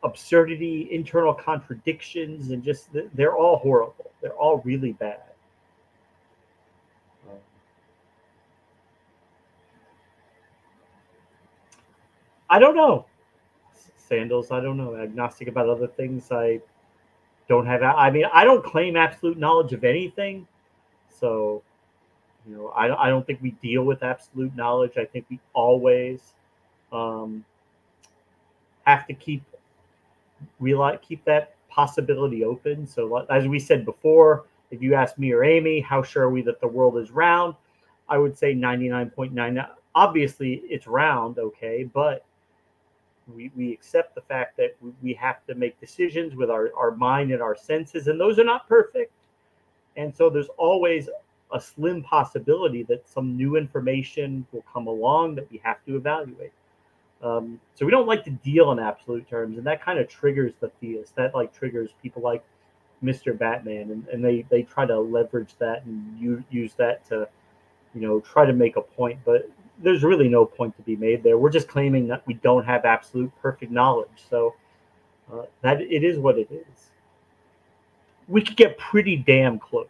absurdity, internal contradictions, and just they're all horrible. They're all really bad. I don't know. Sandals, I don't know. Agnostic about other things. I don't have. I mean, I don't claim absolute knowledge of anything. So, you know, I don't think we deal with absolute knowledge. I think we always have to keep that possibility open. So, as we said before, if you ask me or Amy, how sure are we that the world is round? I would say 99.9. Obviously, it's round, okay, but we accept the fact that we have to make decisions with our mind and our senses, and those are not perfect. And so there's always a slim possibility that some new information will come along that we have to evaluate. So we don't like to deal in absolute terms, and that kind of triggers the theist. That like triggers people like Mr. Batman, and they try to leverage that and use that to, you know, try to make a point. But there's really no point to be made there. We're just claiming that we don't have absolute perfect knowledge. So that it is what it is. We could get pretty damn close.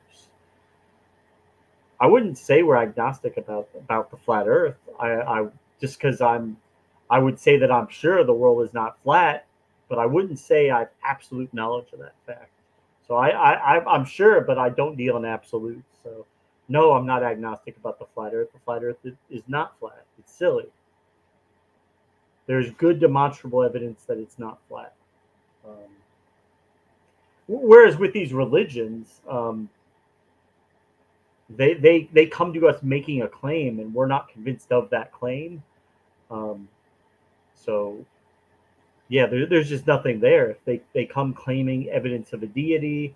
I wouldn't say we're agnostic about the flat Earth. I just because I would say that I'm sure the world is not flat, but I wouldn't say I have absolute knowledge of that fact. So I'm sure, but I don't deal in absolutes. So no, I'm not agnostic about the flat Earth. The flat Earth is not flat. It's silly. There's good demonstrable evidence that it's not flat. Whereas with these religions, they come to us making a claim, and we're not convinced of that claim. So yeah, there's just nothing there. If they come claiming evidence of a deity,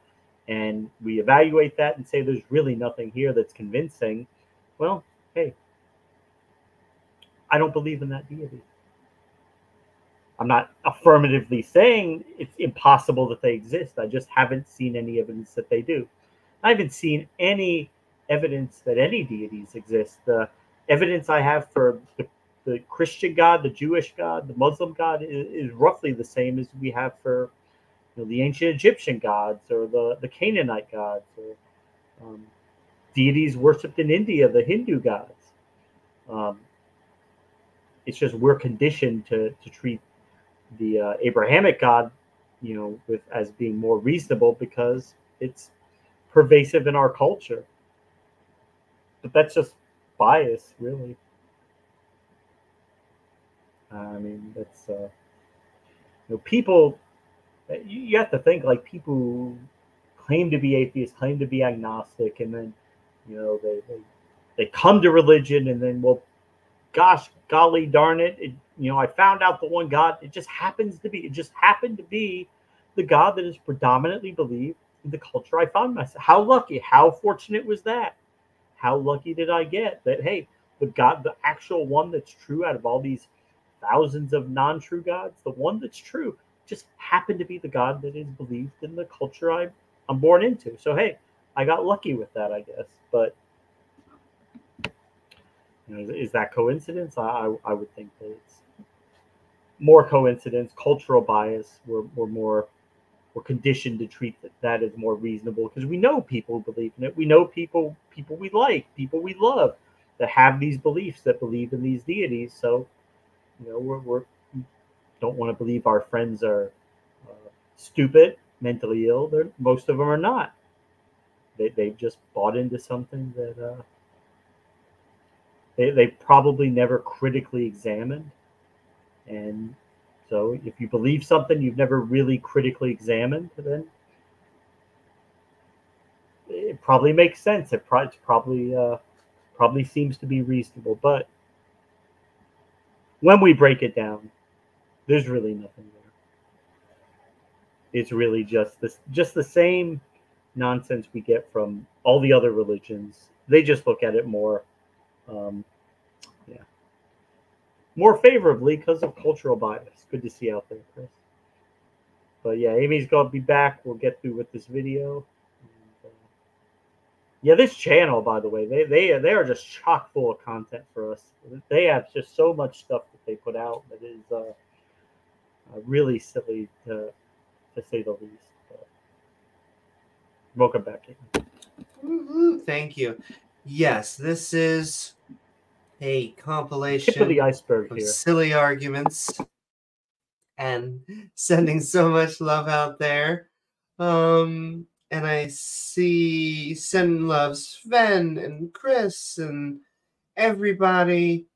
and we evaluate that and say there's really nothing here that's convincing, well, hey, I don't believe in that deity. I'm not affirmatively saying it's impossible that they exist. I just haven't seen any evidence that they do. I haven't seen any evidence that any deities exist. The evidence I have for the Christian God, the Jewish God, the Muslim God is roughly the same as we have for the ancient Egyptian gods or the Canaanite gods or deities worshipped in India, the Hindu gods. It's just we're conditioned to treat the Abrahamic God, with as being more reasonable because it's pervasive in our culture. But that's just bias, really. I mean, that's people. You have to think like people who claim to be atheists, claim to be agnostic, and then they come to religion, and then, well, gosh, golly darn it, I found out the one God. It just happened to be the God that is predominantly believed in the culture I found myself. How lucky, how fortunate was that? How lucky did I get that? Hey, the God, the actual one that's true out of all these thousands of non-true gods, the one that's true just happened to be the God that is believed in the culture I'm born into. So hey, I got lucky with that, I guess. But is that coincidence? I would think that it's more coincidence, cultural bias. We're conditioned to treat that as more reasonable because we know people believe in it. We know people we like, people we love that have these beliefs, that believe in these deities. So we don't want to believe our friends are stupid, mentally ill. Most of them are not. They've just bought into something that they probably never critically examined. And so if you believe something you've never really critically examined, then it probably makes sense. It probably seems to be reasonable. But when we break it down, there's really nothing there. It's really just the same nonsense we get from all the other religions. They just look at it more more favorably because of cultural bias. Good to see you out there, Chris. But yeah, Amy's gonna be back. We'll get through with this video. Yeah, this channel, by the way, they are just chock full of content for us. They have just so much stuff that they put out that is really silly to say the least. But welcome back, Amy. Thank you. Yes, this is a compilation tip of the iceberg of here. Silly arguments and sending so much love out there. And I see sending love Sven and Chris and everybody.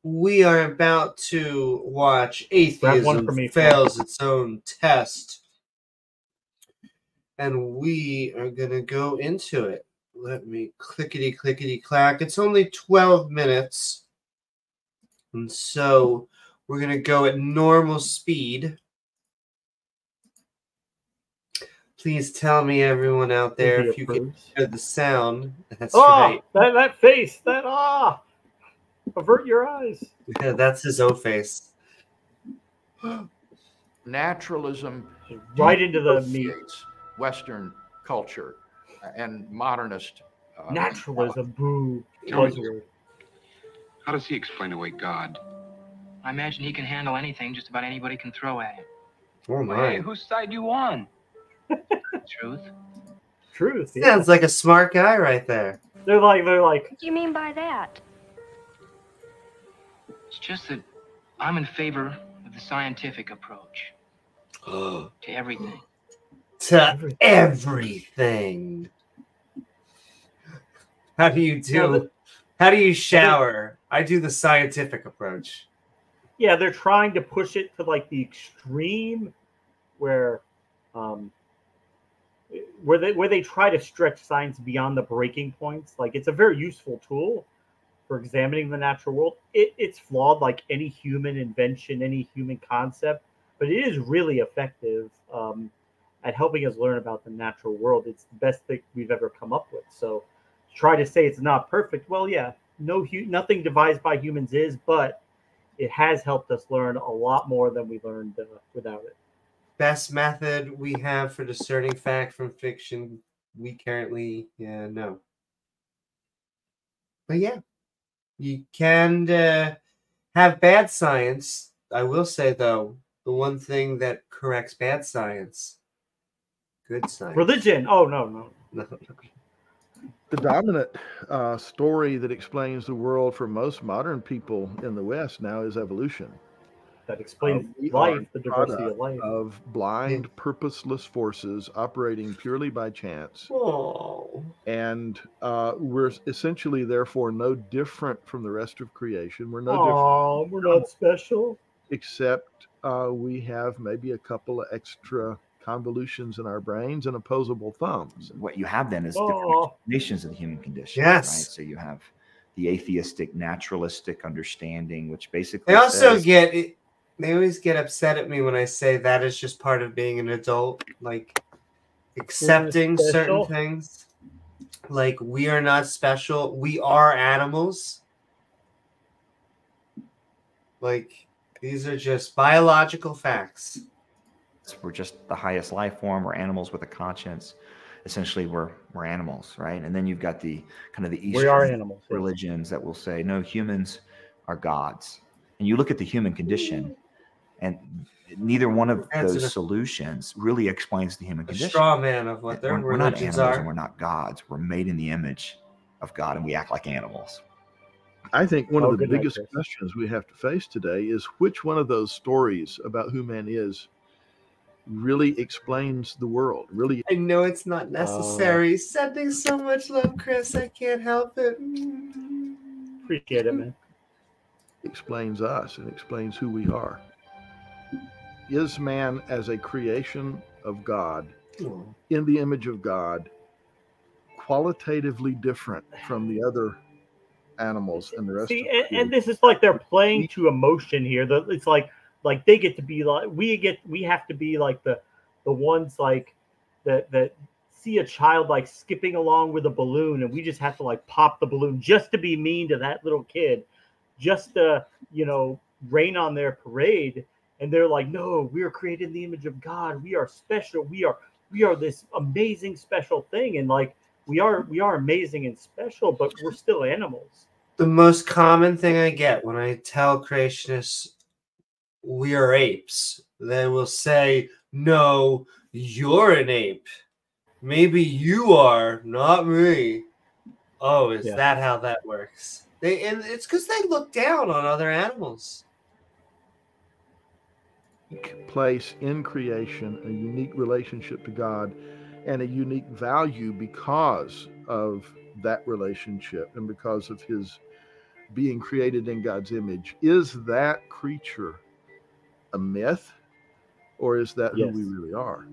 We are about to watch Atheism Fails Its Own Test. And we are going to go into it. Let me clickety clack. It's only 12 minutes. And so we're going to go at normal speed. Please tell me, everyone out there, if you can hear the sound. That's right. That face. Avert your eyes. Yeah, that's his own face. Naturalism right into the meat. Western culture and modernist naturalism. Boo. How does he explain away God? I imagine he can handle anything just about anybody can throw at him. Oh my! Hey, whose side you on? Truth. Yeah. Sounds like a smart guy right there. They're like. What do you mean by that? It's just that I'm in favor of the scientific approach. To everything. To everything. How do you do? How do you shower? I do the scientific approach. Yeah, they're trying to push it to like the extreme where they try to stretch science beyond the breaking points. Like, it's a very useful tool for examining the natural world. It's flawed like any human invention, any human concept, but it is really effective at helping us learn about the natural world. It's the best thing we've ever come up with. So try to say it's not perfect. Well, yeah, nothing devised by humans is, but it has helped us learn a lot more than we learned without it. Best method we have for discerning fact from fiction, we currently know. But yeah, you can have bad science. I will say, though, the one thing that corrects bad science, good science. Religion. Oh, no. The dominant story that explains the world for most modern people in the West now is evolution. That explains We life, are the diversity of life. of blind, purposeless forces operating purely by chance. Oh. And we're essentially, therefore, no different from the rest of creation. We're no different. We're not special. Except we have maybe a couple of extra convolutions in our brains and opposable thumbs. What you have then is different explanations of the human condition. Yes. Right? So you have the atheistic, naturalistic understanding, which basically They also says, they always get upset at me when I say that is just part of being an adult, like accepting certain things. Like, we are not special. We are animals. Like, these are just biological facts. we're just the highest life form. We're animals with a conscience. Essentially, we're animals, right? And then you've got the kind of the Eastern religions that will say, no, humans are gods. And you look at the human condition, and neither one of those solutions really explains the human condition. Straw man of what their religions we're not animals are. and we're not gods. We're made in the image of God, and we act like animals. I think one of the biggest questions we have to face today is which one of those stories about who man is really explains the world. Really, I know it's not necessary. Sending so much love, Chris. I can't help it. Appreciate it, man. Explains us and explains who we are. Is man as a creation of God, in the image of God, qualitatively different from the other animals and the rest of and this is like they're playing to emotion here. It's like they get to be like we have to be like the ones like that see a child like skipping along with a balloon, and we just have to like pop the balloon just to be mean to that little kid, just to rain on their parade. And they're like, no, we are created in the image of God. We are special. We are this amazing special thing. And like we are amazing and special, but we're still animals. The most common thing I get when I tell creationists we are apes, they will say, no, you're an ape. Maybe you are, not me. Oh, is that how that works? And it's because they look down on other animals. Place in creation, a unique relationship to God, and a unique value because of that relationship and because of his being created in God's image. Is that creature a myth, or is that who we really are?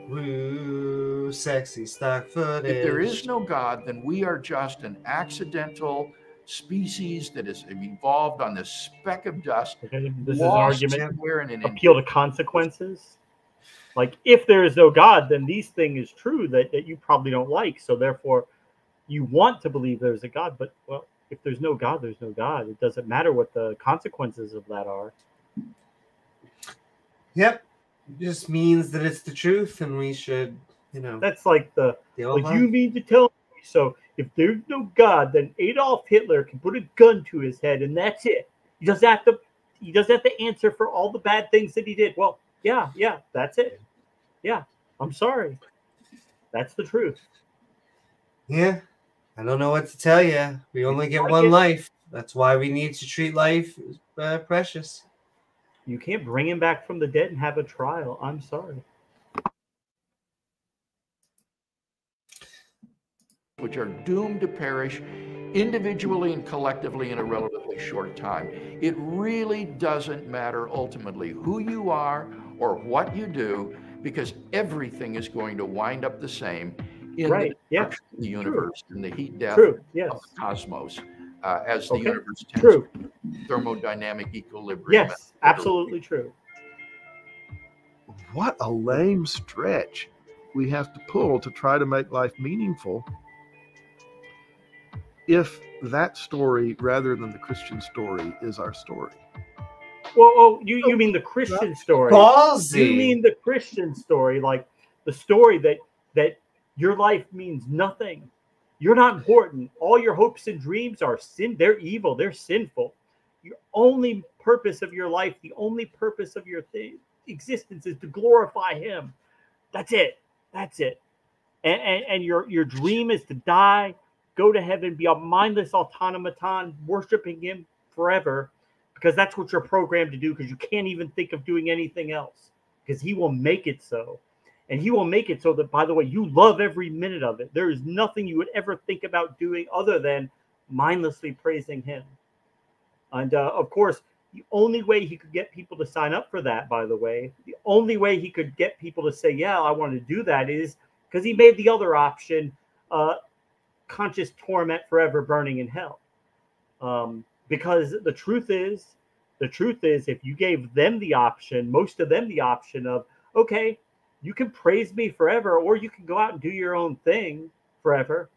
Woo, sexy stock footage. If there is no God, then we are just an accidental species that has evolved on this speck of dust. This is an argument. In appeal to consequences. Like, if there is no God, then these thing is true that you probably don't like. So therefore, you want to believe there's a God. But, well, if there's no God, there's no God. It doesn't matter what the consequences of that are. Yep. It just means that it's the truth, and we should, That's like you mean to tell me. So if there's no God, then Adolf Hitler can put a gun to his head, and that's it. He doesn't have to answer for all the bad things that he did. Well, yeah, that's it. Yeah, I'm sorry. That's the truth. Yeah. I don't know what to tell you. We only get one life. That's why we need to treat life precious. You can't bring him back from the dead and have a trial. I'm sorry. Which are doomed to perish individually and collectively in a relatively short time. It really doesn't matter ultimately who you are or what you do, because everything is going to wind up the same in the universe, in the heat death of the cosmos, as the universe tends to thermodynamic equilibrium. Yes, absolutely true. What a lame stretch we have to pull to try to make life meaningful, if that story, rather than the Christian story, is our story. Well, you mean the Christian story? Ballsy. You mean the Christian story, like the story that your life means nothing. You're not important. All your hopes and dreams are sin. They're evil. They're sinful. Your only purpose of your life, the only purpose of your existence, is to glorify Him. That's it. That's it. And your dream is to die, go to heaven, be a mindless automaton, worshiping Him forever, because that's what you're programmed to do, because you can't even think of doing anything else, because He will make it so. And He will make it so that, by the way, you love every minute of it. There is nothing you would ever think about doing other than mindlessly praising Him. And of course, the only way He could get people to sign up for that, by the way, the only way He could get people to say, yeah, I want to do that, is because He made the other option, conscious torment forever burning in hell. Because the truth is, if you gave them the option, most of them the option of, okay, you can praise me forever, or you can go out and do your own thing forever.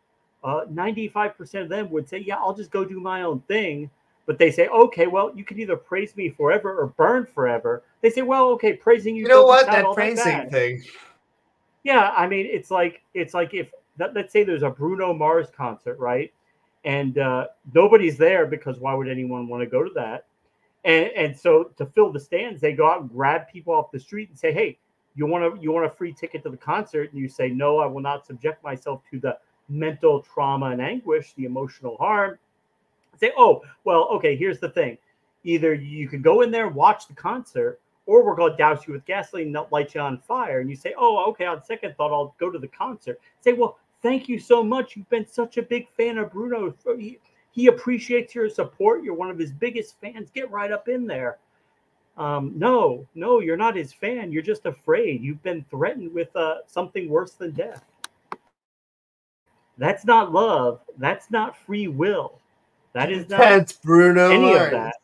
95% of them would say, yeah, I'll just go do my own thing. But they say, okay, well, you can either praise me forever or burn forever. They say, well, okay, praising you. You know what? That praising thing. Yeah, I mean, it's like if, let's say there's a Bruno Mars concert, right? And nobody's there, because why would anyone want to go to that? And so to fill the stands, they go out and grab people off the street and say, hey, you want a free ticket to the concert? And you say, no, I will not subject myself to the mental trauma and anguish, the emotional harm. Say, oh, well, okay, here's the thing. Either you can go in there and watch the concert, or we're going to douse you with gasoline and light you on fire. And you say, oh, okay, on second thought, I'll go to the concert. Say, well, thank you so much. You've been such a big fan of Bruno. He appreciates your support. You're one of his biggest fans. Get right up in there. No, you're not his fan. You're just afraid. You've been threatened with something worse than death. That's not love. That's not free will. That is not that's Bruno any Mars. of that.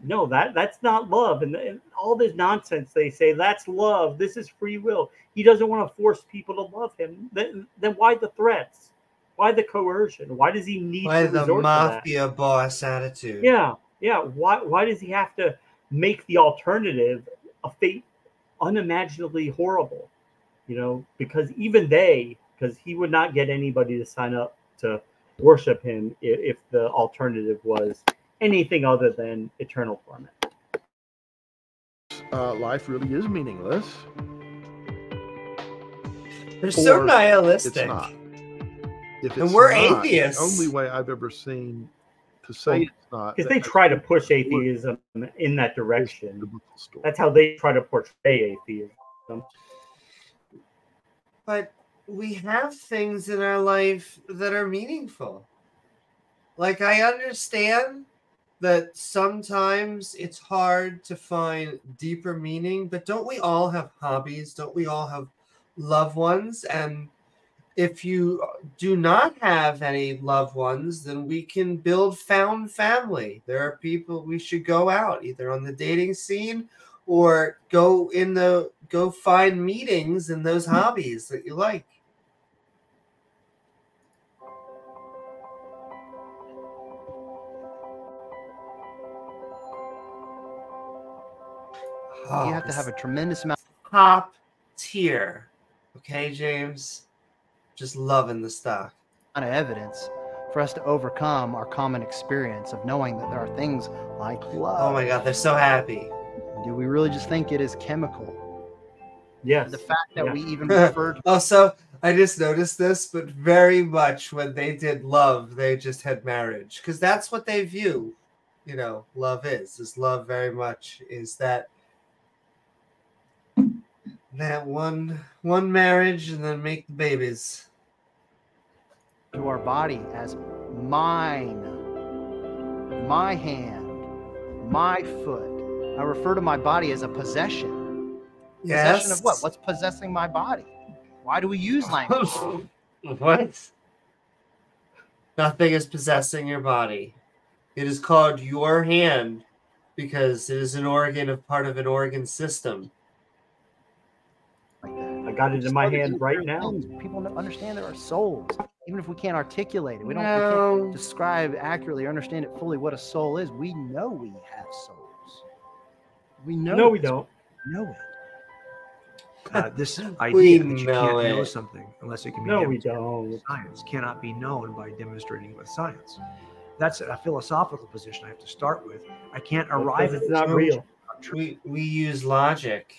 No, that's not love. And all this nonsense they say, that's love. This is free will. He doesn't want to force people to love him. Then why the threats? Why the coercion? Why does he need to resort to that? Why the mafia boss attitude? Yeah. Why does he have to make the alternative a fate unimaginably horrible? You know, because he would not get anybody to sign up to worship him if the alternative was anything other than eternal torment. Life really is meaningless. They're so nihilistic. It's not. And we're atheists. The only way I've ever seen to say it's not. Because they try to push atheism in that direction. That's how they try to portray atheism. But we have things in our life that are meaningful. Like, I understand that sometimes it's hard to find deeper meaning, but don't we all have hobbies? Don't we all have loved ones? And if you do not have any loved ones, then we can build found family. There are people we should go out, either on the dating scene or go find meetings in those hobbies that you like. You have to have a tremendous amount. Top tier. Okay, James? Just loving the stock. Of evidence for us to overcome our common experience of knowing that there are things like love. Oh my God, they're so happy. Do we really just think it is chemical? Yes. The fact that we even refer to... Oh, so I just noticed this, but very much when they did love, they just had marriage, because that's what they view, love is love very much is that one marriage and then make the babies. To our body as mine, my hand, my foot. I refer to my body as a possession. Yes. Possession of what? What's possessing my body? Why do we use language? What? Nothing is possessing your body. It is called your hand because it is an organ of part of an organ system. Like that. I got it in my hand right now. People understand there are souls, even if we can't articulate it. We can't describe accurately or understand it fully what a soul is. We know we have souls. We know. No, we don't. We know it. This idea that you can't it. know something unless it can be demonstrated with science cannot be known by demonstrating with science. That's a philosophical position I have to start with. I can't arrive at it's not real. We use logic.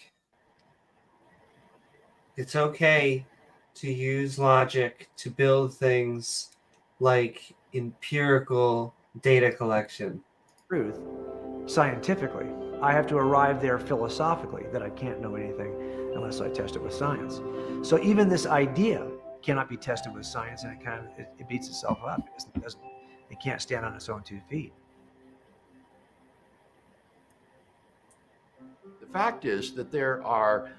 It's okay to use logic to build things like empirical data collection. Truth, scientifically, I have to arrive there philosophically that I can't know anything unless I test it with science. So even this idea cannot be tested with science, and it beats itself up because it can't stand on its own 2 feet. The fact is that there are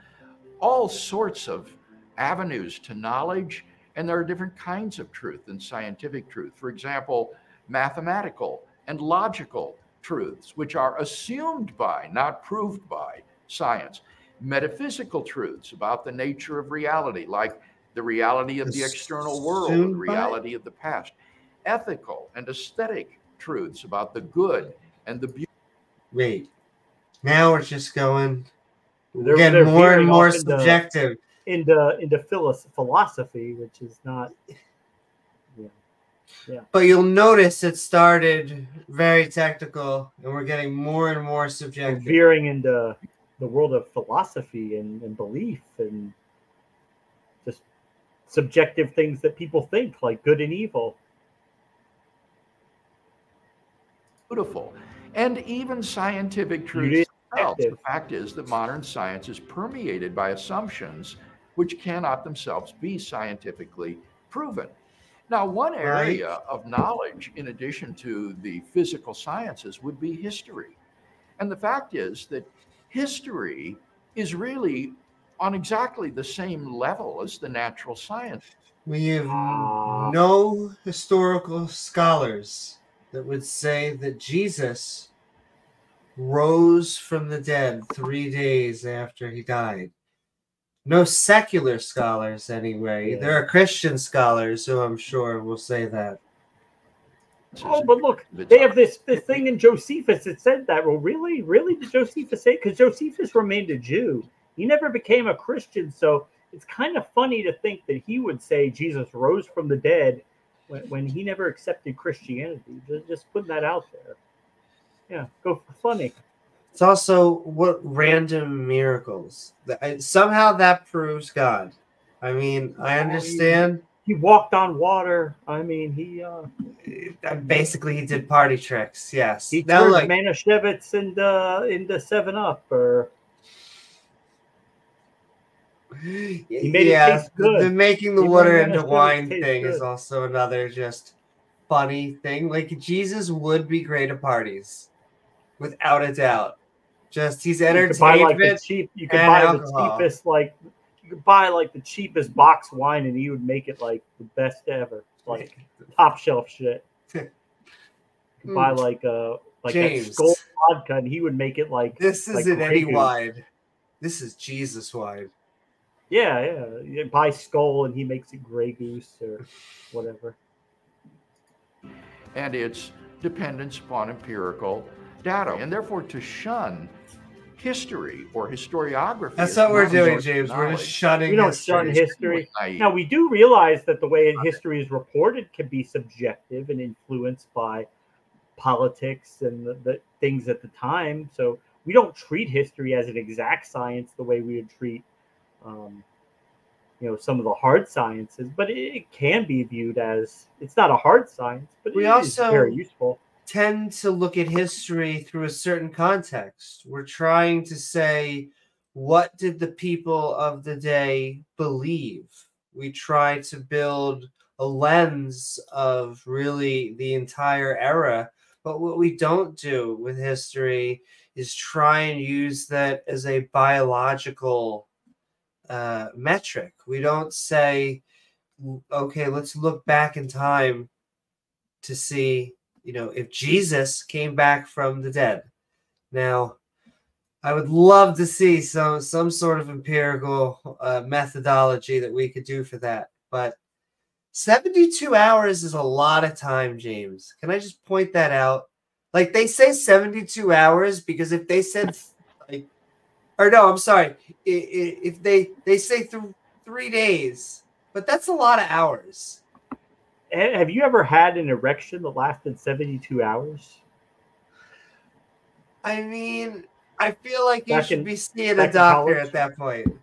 all sorts of avenues to knowledge, and there are different kinds of truth and scientific truth. For example, mathematical and logical truths, which are assumed by, not proved by, science. Metaphysical truths about the nature of reality, like the reality of the external world, the reality of the past. Ethical and aesthetic truths about the good and the beauty. Wait, now we're just going. We're getting more and more subjective into philosophy, which is not. Yeah. But you'll notice it started very technical, and we're getting more and more subjective. We're veering into the world of philosophy and belief and just subjective things that people think, like good and evil. Beautiful. And even scientific truths themselves. The fact is that modern science is permeated by assumptions which cannot themselves be scientifically proven. Now, one area of knowledge, in addition to the physical sciences, would be history. And the fact is that history is really on exactly the same level as the natural sciences. We have no historical scholars that would say that Jesus rose from the dead 3 days after he died. No secular scholars, anyway. Yeah. There are Christian scholars who I'm sure will say that. Oh, but look, they have this thing in Josephus that said that. Well, really did Josephus say? Because Josephus remained a Jew. He never became a Christian, so it's kind of funny to think that he would say Jesus rose from the dead when he never accepted Christianity. Just putting that out there. Yeah, go funny. It's also what random miracles. Somehow that proves God. I mean, I understand. He walked on water. I mean, he basically he did party tricks. Yes, he turned Manischewitz into 7-Up, or he made it taste good. The making the water into wine thing is also another just funny thing. Like, Jesus would be great at parties, without a doubt. Just he's entertainment. You could buy the cheapest box wine, and he would make it like the best ever, like top shelf shit. You could buy like James. that Skull vodka, and he would make it like this isn't any wine. This is Jesus wine. Yeah. You buy Skull, and he makes it Grey Goose or whatever. And it's dependence upon empirical data, and therefore to shun history or historiography. That's what we're doing, James. We're just shunning. We don't shun history. Now, we do realize that the way history is reported can be subjective and influenced by politics and the things at the time. So we don't treat history as an exact science the way we would treat, some of the hard sciences, but it can be viewed as, it's not a hard science, but we it also is very useful. Tend to look at history through a certain context. We're trying to say, what did the people of the day believe? We try to build a lens of really the entire era. But what we don't do with history is try and use that as a biological metric. We don't say, okay, let's look back in time to see, if Jesus came back from the dead. Now, I would love to see some sort of empirical methodology that we could do for that. But 72 hours is a lot of time, James. Can I just point that out? Like, they say 72 hours because if they said, if they say 3 days, but that's a lot of hours. Have you ever had an erection that lasted 72 hours? I mean, I feel like you should be seeing a doctor at that point.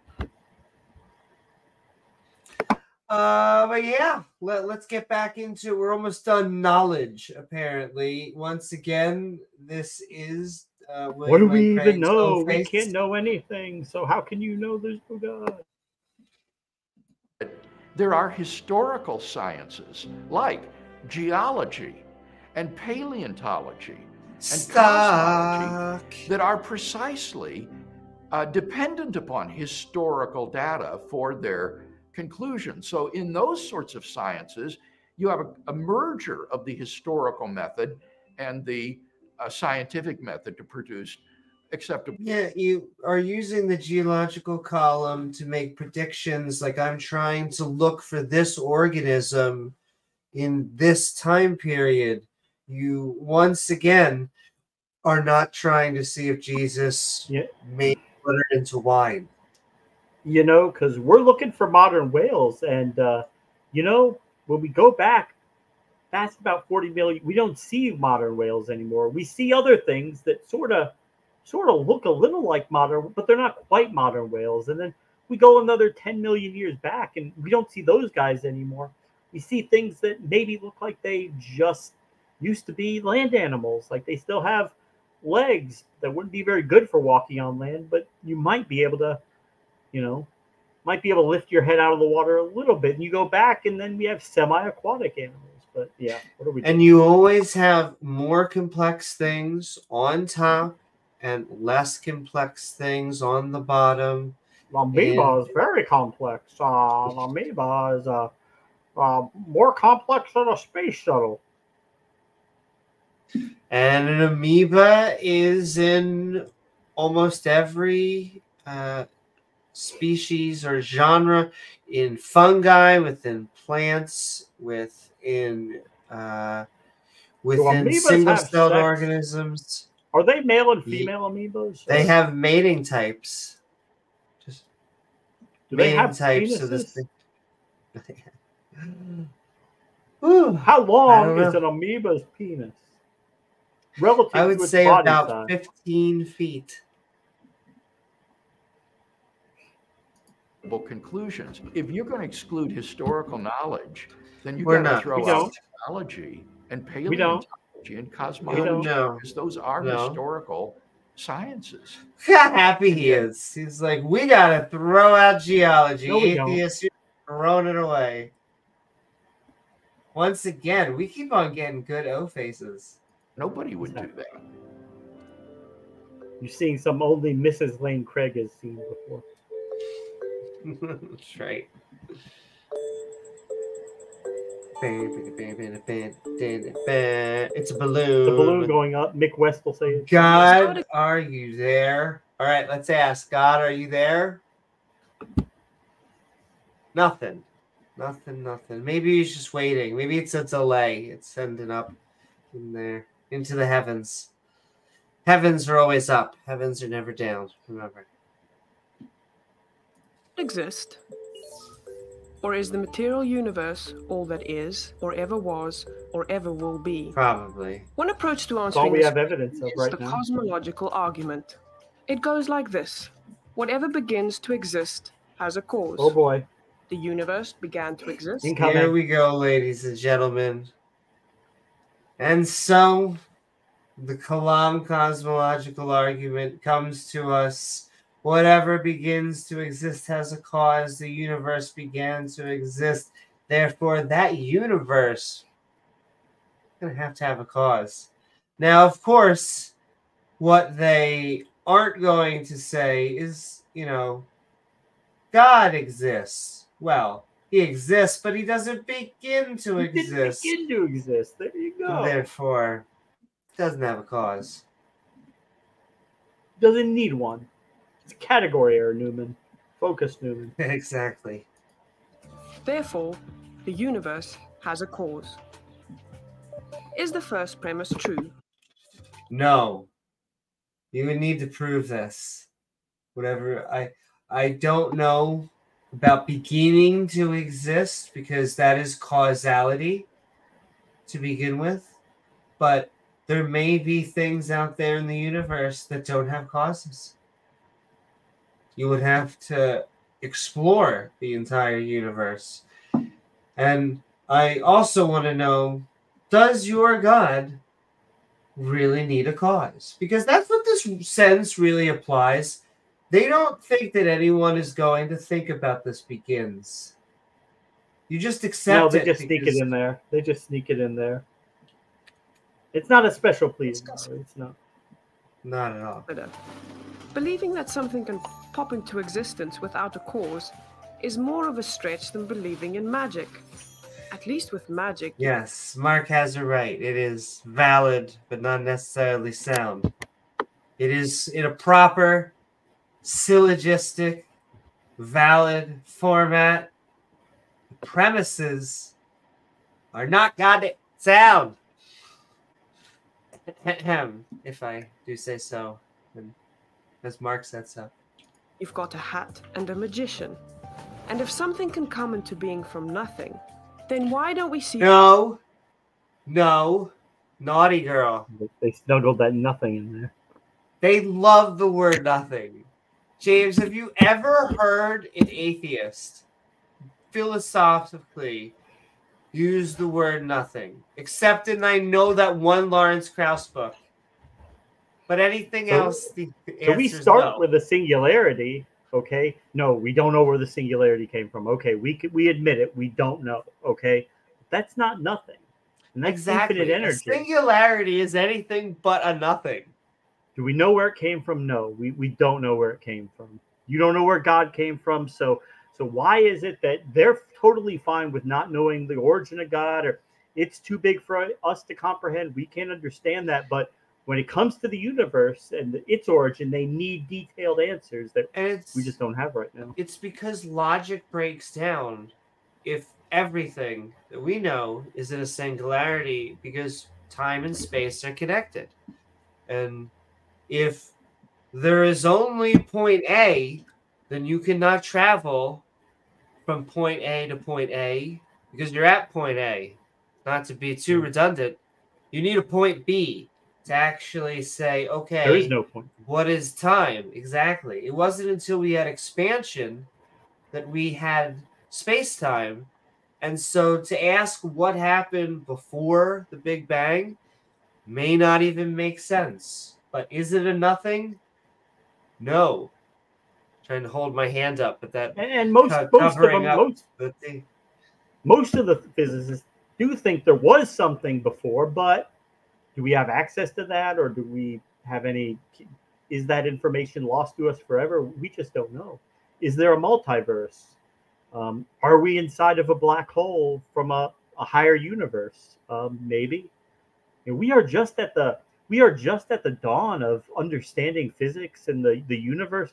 But yeah, let's get back into, we're almost done knowledge, apparently. Once again, this is what do we even know? We can't know anything, so how can you know there's no God? There are historical sciences like geology and paleontology and cosmology that are precisely dependent upon historical data for their conclusions. So in those sorts of sciences, you have a merger of the historical method and the scientific method to produce acceptable. Yeah, you are using the geological column to make predictions. Like, I'm trying to look for this organism in this time period. You once again are not trying to see if Jesus made butter into wine. Because we're looking for modern whales, and when we go back past about 40 million, we don't see modern whales anymore. We see other things that sort of look a little like modern, but they're not quite modern whales. And then we go another 10 million years back, and we don't see those guys anymore. We see things that maybe look like they just used to be land animals, like they still have legs that wouldn't be very good for walking on land, but you might be able to lift your head out of the water a little bit, and you go back, and then we have semi-aquatic animals. But yeah, what are we doing? And you always have more complex things on top and less complex things on the bottom. Amoeba is very complex. Amoeba is more complex than a space shuttle. And an amoeba is in almost every species or genre, in fungi, within plants, within single-celled organisms. Are they male and female amoebas? They have mating types. Do they have types of this thing? How long is an amoeba's penis? Relative I would to its say body about size? 15 feet. Conclusions. If you're going to exclude historical knowledge, then you've got to throw out technology and paleontology and cosmology, because those are historical sciences. How happy he is. He's like, we got to throw out geology. Atheists, you're throwing it away. Once again, we keep on getting good O faces. Nobody would do that. You're seeing some only Mrs. Lane Craig has seen before. That's right. It's a balloon. The balloon going up. Mick West will say it. God, are you there? All right, let's ask. God, are you there? Nothing. Maybe he's just waiting. Maybe it's a delay. It's sending up in there into the heavens. Heavens are always up. Heavens are never down. Remember. Exist? Or is the material universe all that is, or ever was, or ever will be? Probably. One approach to answering all we have evidence of is right the now. Cosmological argument. It goes like this. Whatever begins to exist has a cause. Oh boy. the universe began to exist. Here we go, ladies and gentlemen. And so, the Kalam cosmological argument comes to us. Whatever begins to exist has a cause. The universe began to exist. Therefore, that universe is going to have a cause. Now, of course, what they aren't going to say is, God exists. Well, he exists, but he doesn't begin to exist. Begin to exist. There you go. Therefore, doesn't have a cause. Doesn't need one. It's a category error, Newman. Focus, Newman. Exactly. Therefore, the universe has a cause. Is the first premise true? No. You would need to prove this. Whatever. I don't know about beginning to exist, because that is causality to begin with. But there may be things out there in the universe that don't have causes. You would have to explore the entire universe. And I also want to know, does your God really need a cause? Because that's what this sentence really applies. They don't think that anyone is going to think about this begins. You just accept it. No, they just sneak it in there. They just sneak it in there. It's not a special plea. It's not. Not at all. Believing that something can pop into existence without a cause is more of a stretch than believing in magic. At least with magic. Yes, Mark has it right. It is valid, but not necessarily sound. It is in a proper, syllogistic, valid format. The premises are not goddamn sound. If I do say so, and as Mark said so. You've got a hat and a magician. And if something can come into being from nothing, then why don't we see... No. Naughty girl. They snuggled that nothing in there. They love the word nothing. James, have you ever heard an atheist philosophically use the word nothing? Except in, I know, that one Lawrence Krauss book. But anything else, the so we start no. with a singularity, okay? No, we don't know where the singularity came from. Okay, we admit it. We don't know, okay? That's not nothing. And that's exactly. infinite energy. A singularity is anything but a nothing. Do we know where it came from? No, we don't know where it came from. You don't know where God came from, so why is it that they're totally fine with not knowing the origin of God, or it's too big for us to comprehend? We can't understand that, but when it comes to the universe and its origin, they need detailed answers that we just don't have right now. It's because logic breaks down if everything that we know is in a singularity, because time and space are connected. And if there is only point A, then you cannot travel from point A to point A because you're at point A. Not to be too redundant, you need a point B to actually say, okay, there is no point. What is time? Exactly. It wasn't until we had expansion that we had space-time. And so to ask what happened before the Big Bang may not even make sense. But is it a nothing? No. Trying to hold my hand up, but that and most of the physicists do think there was something before, but do we have access to that, or do we have any? Is that information lost to us forever? We just don't know. Is there a multiverse? Are we inside of a black hole from a higher universe? Maybe. You know, we are just at the dawn of understanding physics and the universe.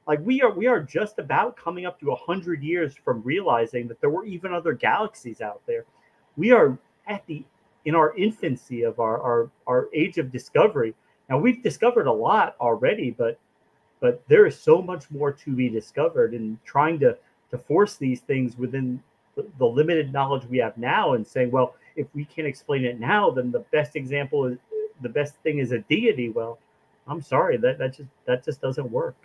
Like we are just about coming up to 100 years from realizing that there were even other galaxies out there. We are in our infancy of our age of discovery. Now we've discovered a lot already, but there is so much more to be discovered, and trying to force these things within the limited knowledge we have now and saying, well, if we can't explain it now, then the best thing is a deity. Well, I'm sorry, that just doesn't work.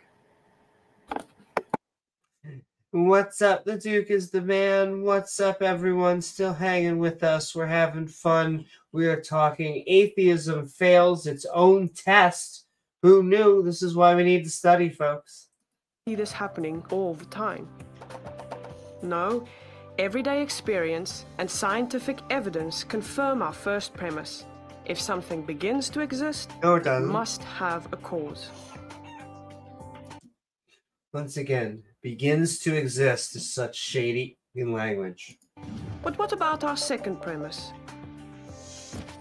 What's up? The Duke is the man. What's up, everyone? Still hanging with us. We're having fun. We are talking atheism fails its own test. Who knew? This is why we need to study, folks. See this happening all the time. No, everyday experience and scientific evidence confirm our first premise. If something begins to exist, it must have a cause. Once again, begins to exist is such shady in language. But what about our second premise?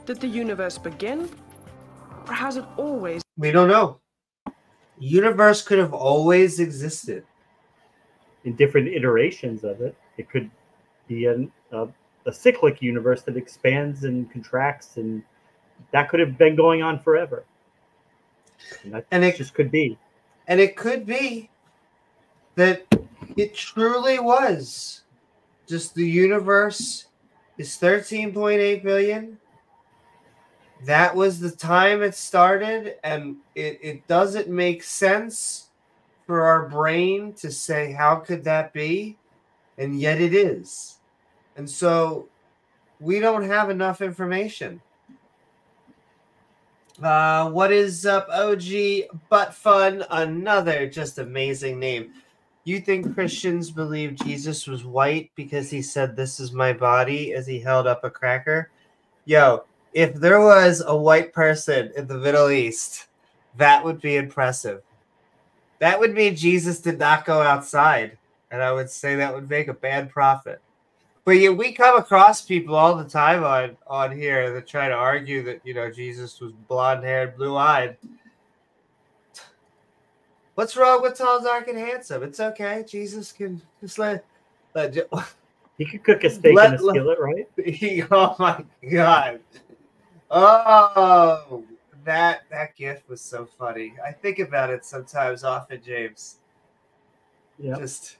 Did the universe begin, or has it always? We don't know. The universe could have always existed. In different iterations of it. It could be a cyclic universe that expands and contracts, and that could have been going on forever. And it just could be. And it could be that it truly was just the universe is 13.8 billion. That was the time it started, and it doesn't make sense for our brain to say, how could that be? And yet it is. And so we don't have enough information. What is up, OG Butt Fun? Another just amazing name. You think Christians believe Jesus was white because he said, "This is my body," as he held up a cracker? Yo, if there was a white person in the Middle East, that would be impressive. That would mean Jesus did not go outside. And I would say that would make a bad prophet. But yeah, we come across people all the time on here that try to argue that, Jesus was blonde-haired, blue-eyed. What's wrong with tall, dark, and handsome? It's okay. Jesus can just let he could cook a steak in a skillet, right? Oh my God. Oh, that gift was so funny. I think about it sometimes often, James. Yeah. Just,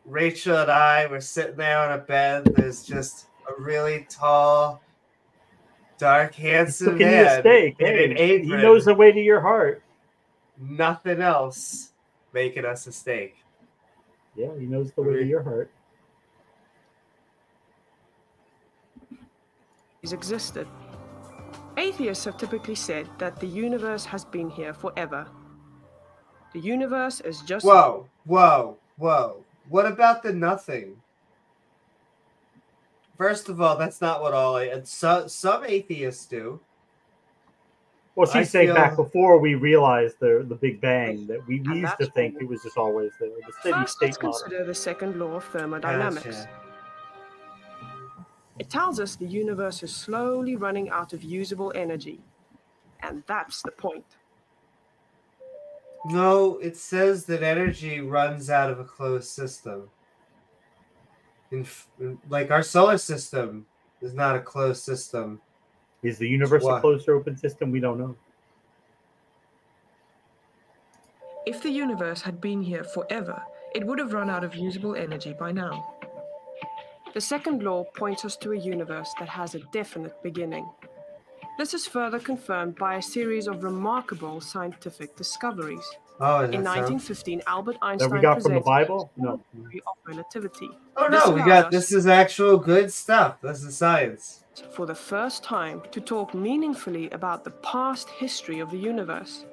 Rachel and I were sitting there on a bed. There's just a really tall, dark, handsome man. You a steak. Hey, he knows the way to your heart. Nothing else making us a steak. Yeah, he knows the way to your heart. He's existed. Atheists have typically said that the universe has been here forever. The universe is just... Whoa. What about the nothing? First of all, that's not what some atheists do. Well, she's saying back before we realized the Big Bang, that we used to think it was just always there. The steady state let's consider the second law of thermodynamics. Gotcha. It tells us the universe is slowly running out of usable energy. And that's the point. No, it says that energy runs out of a closed system. Like our solar system is not a closed system. Is the universe a closed or open system? We don't know. If the universe had been here forever, it would have run out of usable energy by now. The second law points us to a universe that has a definite beginning. This is further confirmed by a series of remarkable scientific discoveries. Oh, in 1915, Albert Einstein that we got from the presented Bible? No. the theory of relativity. Oh no, this is actual good stuff. This is science. For the first time, to talk meaningfully about the past history of the universe.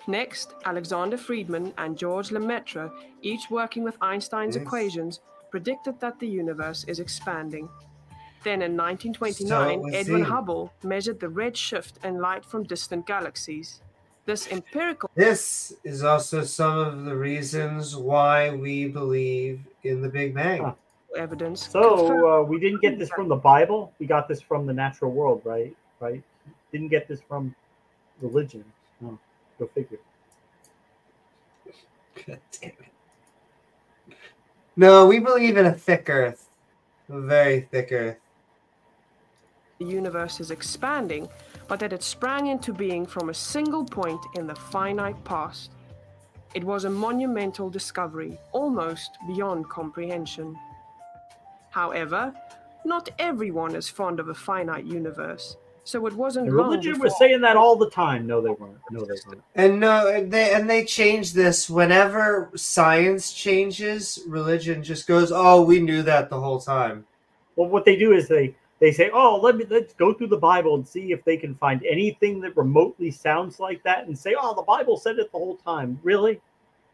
Next, Alexander Friedman and George Lemaitre, each working with Einstein's equations, predicted that the universe is expanding. Then in 1929, Edwin Hubble measured the red shift in light from distant galaxies. This is also some of the reasons why we believe in the Big Bang. Evidence. So we didn't get this from the Bible. We got this from the natural world, right? Didn't get this from religion. No, go figure. God damn it. No, we believe in a thick Earth, a very thick Earth. The universe is expanding, but that it sprang into being from a single point in the finite past. It was a monumental discovery, almost beyond comprehension. However, not everyone is fond of a finite universe. So it wasn't And long religion before... was saying that all the time. No, they weren't. No, they weren't. And they change this whenever science changes. Religion just goes, "Oh, we knew that the whole time." Well, what they do is they say, "Oh, let's go through the Bible and see if they can find anything that remotely sounds like that," and say, "Oh, the Bible said it the whole time." Really,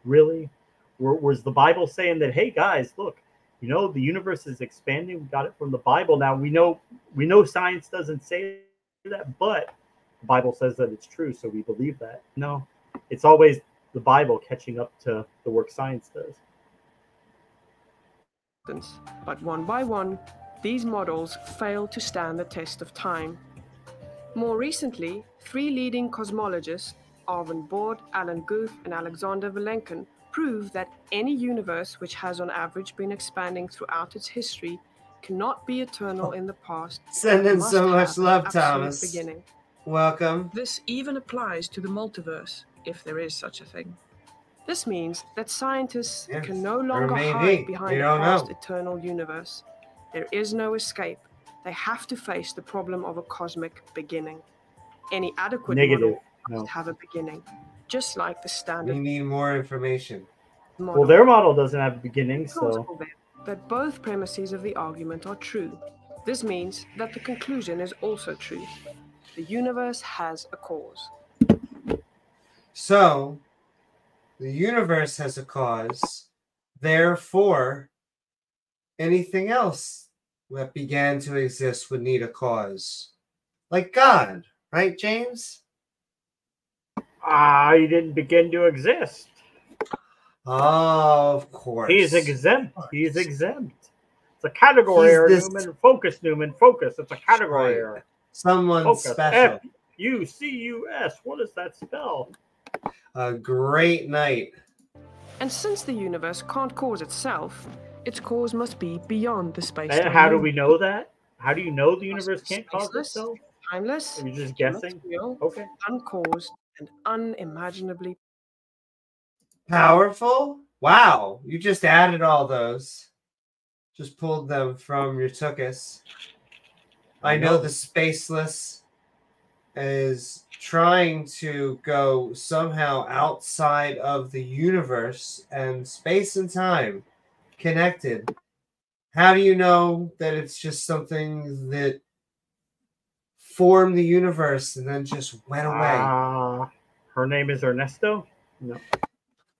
really, was the Bible saying that? Hey, guys, look, you know, the universe is expanding. We got it from the Bible. Now we know science doesn't say that, but the Bible says that it's true, so we believe that. No, it's always the Bible catching up to the work science does. But one by one, these models failed to stand the test of time. More recently, 3 leading cosmologists, Arvin Bord, Alan Guth, and Alexander Vilenkin, proved that any universe which has on average been expanding throughout its history cannot be eternal in the past. Sending so much love, Thomas. Beginning. Welcome. This even applies to the multiverse, if there is such a thing. This means that scientists can no longer hide behind a past eternal universe. There is no escape. They have to face the problem of a cosmic beginning. Any adequate model must have a beginning, just like the standard. We need more information. Well, their model doesn't have a beginning, so... That both premises of the argument are true. This means that the conclusion is also true. The universe has a cause. So, the universe has a cause. Therefore, anything else that began to exist would need a cause. Like God, right, James? He didn't begin to exist. Oh, of course. He's exempt. He's exempt. It's a category error, Newman. Focus, Newman. Focus. It's a category error. Someone special. F-U-C-U-S. What does that spell? A great night. And since the universe can't cause itself, its cause must be beyond the space. And how do we know that? How do you know the universe can't cause itself? Timeless. Are you just guessing? Okay. Uncaused and unimaginably powerful. Wow, you just added all those. Just pulled them from your tuchus. I know the Spaceless is trying to go somehow outside of the universe and space and time connected. How do you know that it's just something that formed the universe and then just went away? Her name is Ernesto? No.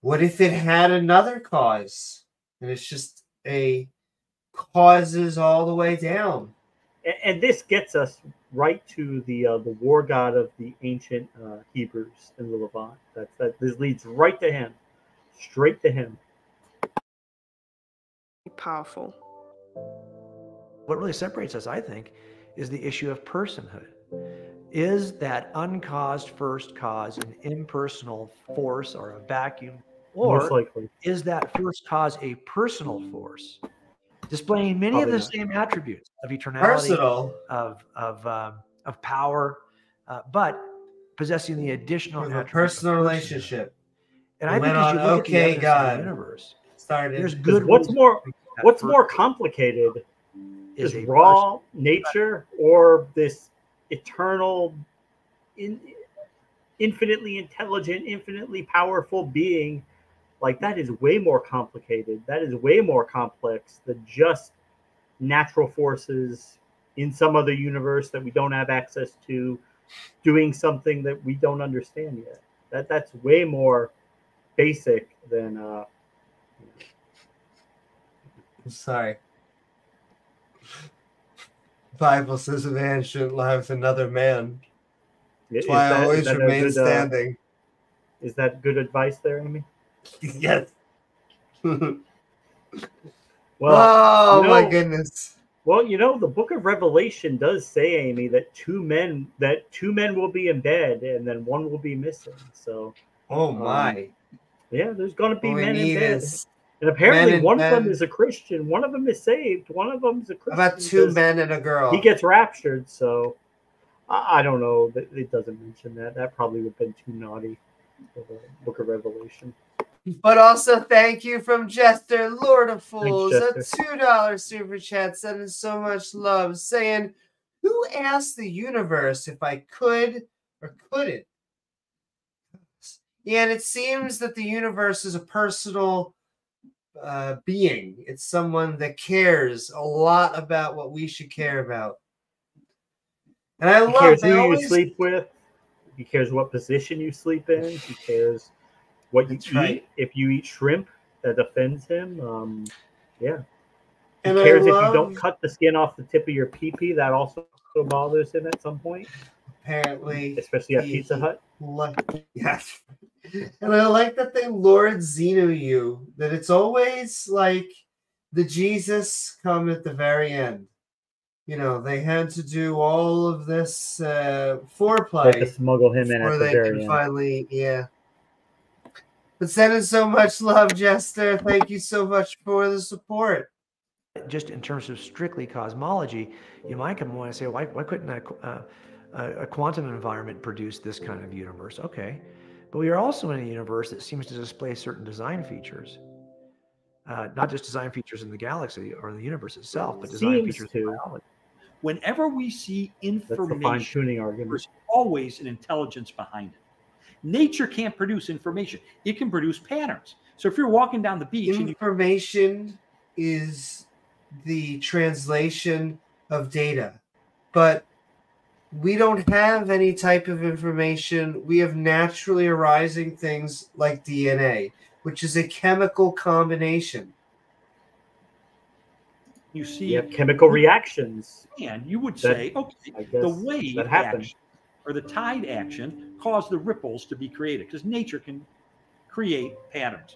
What if it had another cause? And it's just a causes all the way down. And this gets us right to the war god of the ancient Hebrews in the Levant. This leads right to him, straight to him. Powerful. What really separates us, I think, is the issue of personhood. Is that uncaused first cause an impersonal force or a vacuum? Or most likely, is that first cause a personal force, displaying many of the same attributes of eternality, of power, but possessing the additional with a personal relationship? And I think as you look at the evidence of the universe, there's good. What's more complicated is raw nature or this eternal, infinitely intelligent, infinitely powerful being. Like, that is way more complicated. That is way more complex than just natural forces in some other universe that we don't have access to, doing something that we don't understand yet. That's way more basic than. Sorry. Bible says a man shouldn't lie with another man. That's why I always remain standing. Is that good advice there, Amy? Yes. Well, my goodness. Well, the Book of Revelation does say, Amy, that two men will be in bed and then one will be missing. So, oh my. Yeah, there's going to be men in bed. And apparently one of them is a Christian, one of them is saved, one of them is a Christian. About 2 men and a girl. He gets raptured, so I don't know. It doesn't mention that. That probably would have been too naughty for the Book of Revelation. But also, thank you from Jester, Lord of Fools, Thanks, a $2 super chat, sending so much love, saying, Who asked the universe if I could or couldn't? Yeah, and it seems that the universe is a personal being. It's someone that cares a lot about what we should care about. And I He love cares they who always, you sleep with. He cares what position you sleep in. He cares what you eat. Right. If you eat shrimp, that offends him. Yeah. He and cares I if you don't love, cut the skin off the tip of your pee-pee. That also bothers him at some point, apparently, especially at Pizza Hut. Yes. And I like that they Lord Zeno you, that it's always like the Jesus come at the very end. You know, they had to do all of this They had to foreplay smuggle him in before at the they very can end. finally, yeah. But sending so much love, Jester. Thank you so much for the support. Just in terms of strictly cosmology, you might come want to say, why couldn't a quantum environment produce this kind of universe? Okay, but we are also in a universe that seems to display certain design features. Not just design features in the galaxy or the universe itself, but design features in biology. Whenever we see information, that's the fine-tuning argument. there's always an intelligence behind it. Nature can't produce information. It can produce patterns. So if you're walking down the beach information is the translation of data, but we don't have any type of information. We have naturally arising things like DNA, which is a chemical combination. You see, you have chemical reactions, and you would say, okay, the wave action or the tide action caused the ripples to be created because nature can create patterns.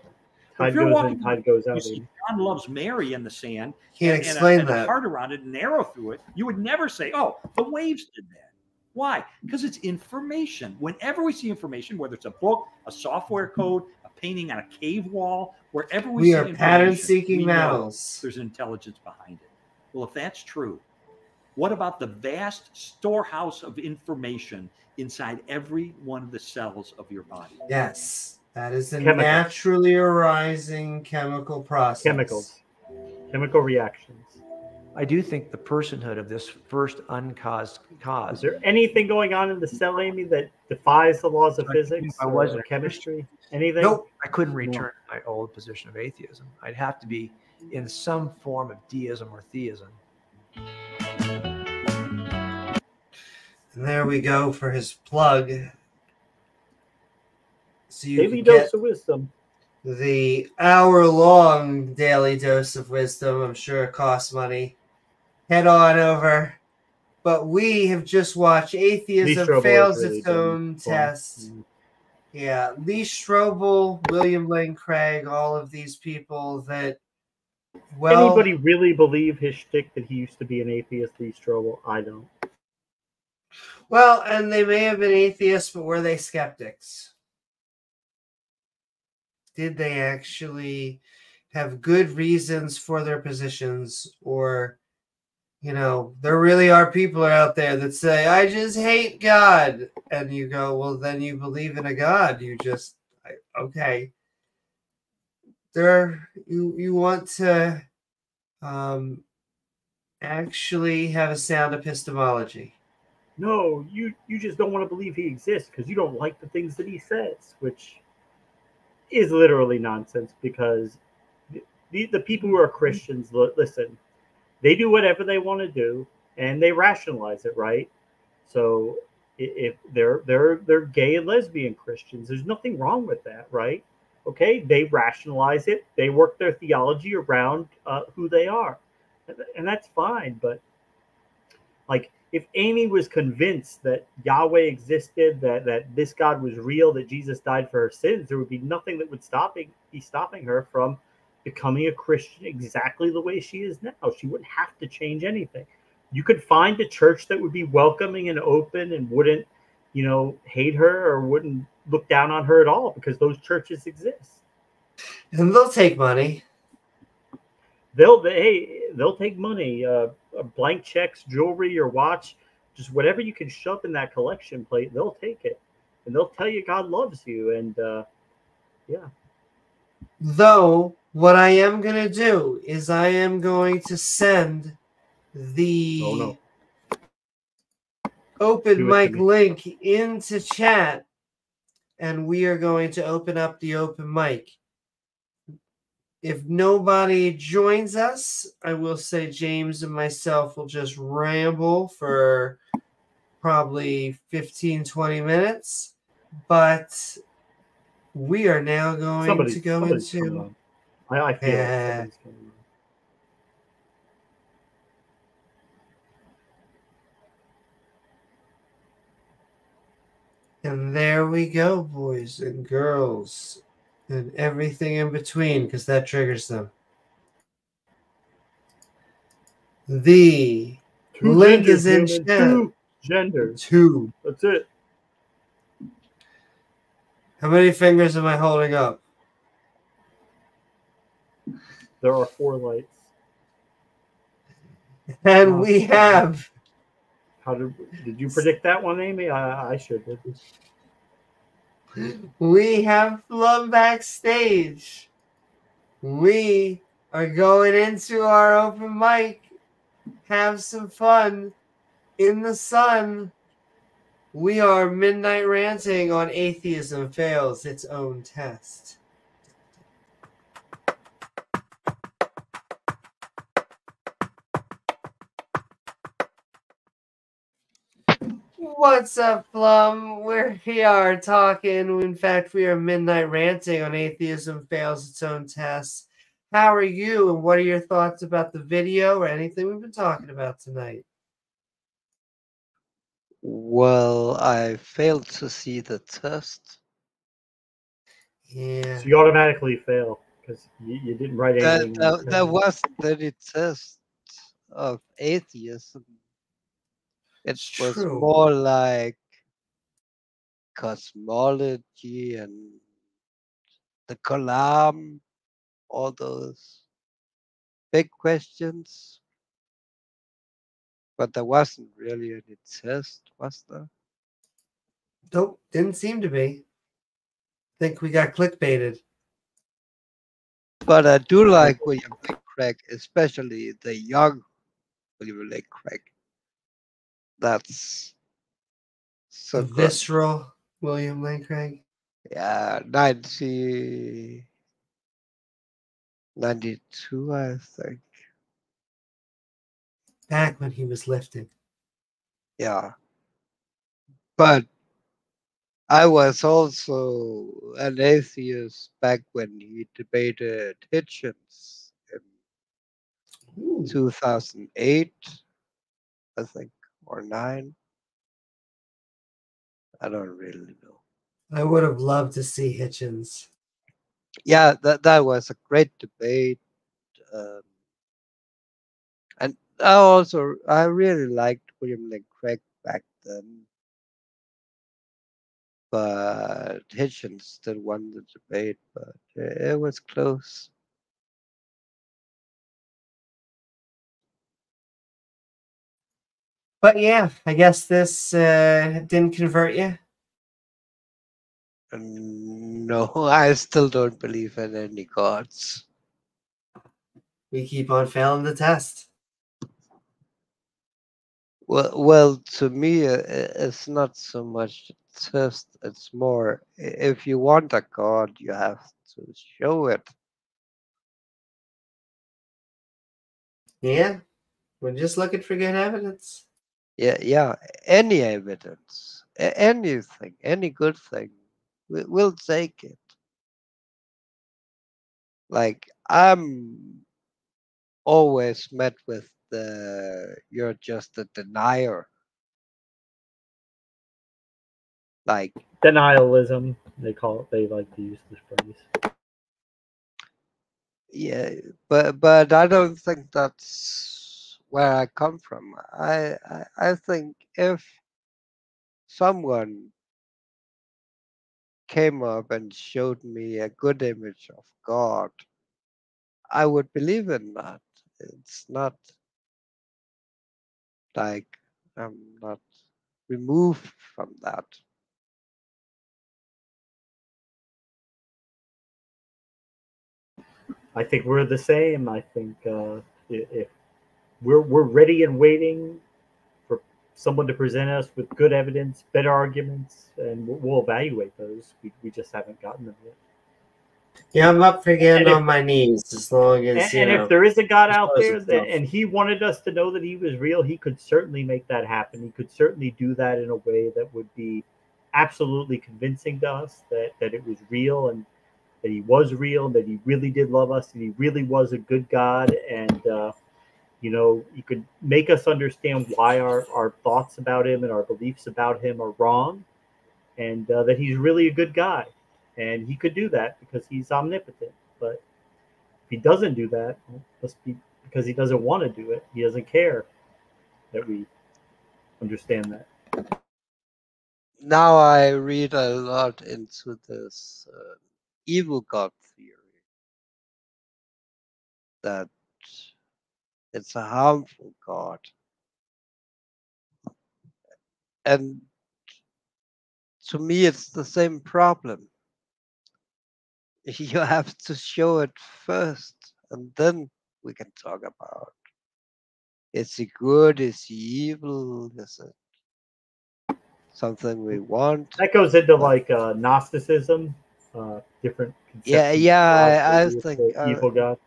But if you're walking, tide goes out. You see John Loves Mary in the sand, Can't explain that. A heart around it, an arrow through it. You would never say, "Oh, the waves did that." Why? Because it's information. Whenever we see information, whether it's a book, a software code, a painting on a cave wall, wherever we see are pattern-seeking mammals. There's an intelligence behind it. Well, if that's true, what about the vast storehouse of information inside every one of the cells of your body? Yes, that is a naturally arising chemical process. Chemical reactions. I do think the personhood of this first uncaused cause. Is there anything going on in the cell, Amy, that defies the laws of physics or chemistry? Anything? Nope. I couldn't return to my old position of atheism. I'd have to be in some form of deism or theism. And there we go for his plug. So you Daily Dose of Wisdom. The hour-long Daily Dose of Wisdom. I'm sure it costs money. Head on over. But we have just watched Atheism Fails Its Own Test. Yeah, Lee Strobel, William Lane Craig, all of these people that, well... Anybody really believe his shtick that he used to be an atheist, Lee Strobel? I don't. Well, and they may have been atheists, but were they skeptics? Did they actually have good reasons for their positions? Or, you know, there really are people out there that say, I just hate God. And you go, well, then you believe in a God. You just, okay. You want to actually have a sound epistemology. No, you just don't want to believe he exists because you don't like the things that he says, which is literally nonsense because the people who are Christians, listen, they do whatever they want to do and they rationalize it, right? So if they're gay and lesbian Christians, there's nothing wrong with that, right? Okay, they rationalize it. They work their theology around who they are, and that's fine. But like, if Amy was convinced that Yahweh existed, that this God was real, that Jesus died for her sins, there would be nothing that would be stopping her from becoming a Christian exactly the way she is now. She wouldn't have to change anything. You could find a church that would be welcoming and open and wouldn't, hate her or wouldn't look down on her at all, because those churches exist. And they'll take money. They'll take money, blank checks, jewelry, your watch, just whatever you can shove in that collection plate. They'll take it, and they'll tell you God loves you. And yeah. Though what I am gonna do is I am going to send the open mic link into chat, and we are going to open up the open mic. If nobody joins us, I will say James and myself will just ramble for probably 15, 20 minutes. But we are now going to go into... I feel like somebody's coming on. And there we go, boys and girls, and everything in between, because that triggers them. The link is in chat. Two genders. Two. That's it. How many fingers am I holding up? There are 4 lights. And we have... How did you predict that one, Amy? I should have. We have Flum backstage. We are going into our open mic. Have some fun in the sun. We are midnight ranting on Atheism Fails Its Own Test. What's up, Flum? We are talking. In fact, we are midnight ranting on Atheism Fails Its Own Test. How are you, and what are your thoughts about the video or anything we've been talking about tonight? Well, I failed to see the test. Yeah. So you automatically fail because you didn't write anything. There wasn't any test of atheism. It was true. more like cosmology and the Kalam, all those big questions. But there wasn't really any test, was there? Nope, didn't seem to be. Think we got clickbaited. But I do like William Lane Craig, especially the young William Lane Craig. That's so The good. visceral William Lane Craig. Yeah, 1992, I think. Back when he was lifting. Yeah. But I was also an atheist back when he debated Hitchens in 2008, I think, or 9. I don't really know. I would have loved to see Hitchens. Yeah, that was a great debate. And I really liked William Lane Craig back then. But Hitchens still won the debate, but it was close. But yeah, I guess this didn't convert you. No, I still don't believe in any gods. We keep on failing the test. Well, to me, it's not so much a test. It's more, if you want a god, you have to show it. Yeah, we're just looking for good evidence. Yeah, any evidence, anything, any good thing, we'll take it. Like, I'm always met with you're just a denier. Like denialism, they call it. They like to use this phrase. Yeah, but I don't think that's where I come from. I think if someone came up and showed me a good image of God, I would believe in that. It's not like I'm not removed from that. I think we're the same. I think if we're ready and waiting for someone to present us with good evidence, better arguments, and we'll evaluate those. We just haven't gotten them yet. Yeah, I'm up for getting on my knees as long as, and if there is a God out there and he wanted us to know that he was real, he could certainly make that happen. He could certainly do that in a way that would be absolutely convincing to us that it was real and that he was real, and that he really did love us, and he really was a good God. And, he could make us understand why our thoughts about him and our beliefs about him are wrong, and that he's really a good guy. And he could do that because he's omnipotent. But if he doesn't do that, it must be because he doesn't want to do it. He doesn't care that we understand that. Now I read a lot into this evil God theory, that it's a harmful God. And to me, it's the same problem. You have to show it first, and then we can talk about, is he good, is he evil, is it something we want? That goes into like Gnosticism, different conceptions. I think evil God.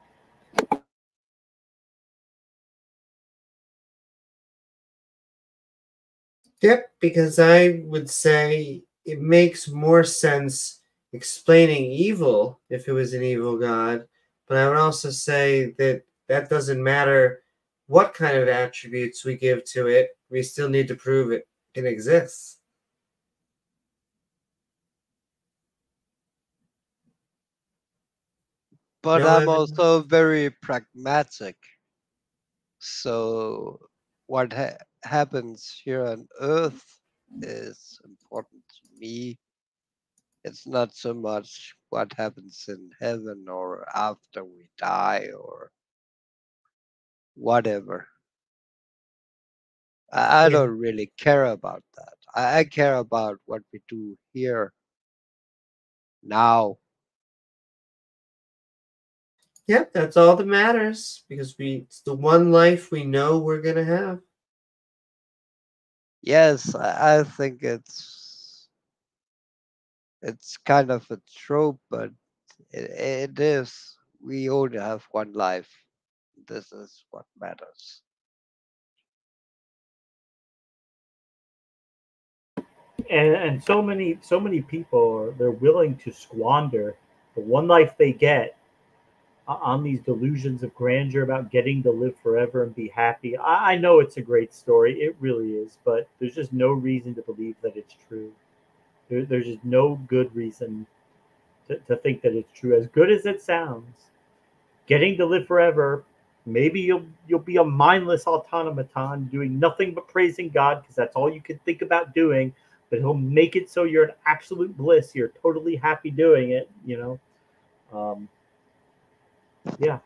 Yep, because I would say it makes more sense explaining evil if it was an evil God, but I would also say that doesn't matter what kind of attributes we give to it. We still need to prove it exists. But I'm also very pragmatic. So what happens here on Earth is important to me. It's not so much what happens in heaven or after we die or whatever. I don't really care about that. I care about what we do here now. Yep, that's all that matters, because it's the one life we know we're going to have. Yes, I think it's kind of a trope, but it is. We only have one life. This is what matters. And so many people they're willing to squander the one life they get on these delusions of grandeur about getting to live forever and be happy. I know it's a great story, it really is, but there's just no reason to believe that it's true. There's just no good reason to think that it's true. As good as it sounds, getting to live forever, maybe you'll be a mindless automaton doing nothing but praising God because that's all you can think about doing. But he'll make it so you're in absolute bliss. You're totally happy doing it, Yeah.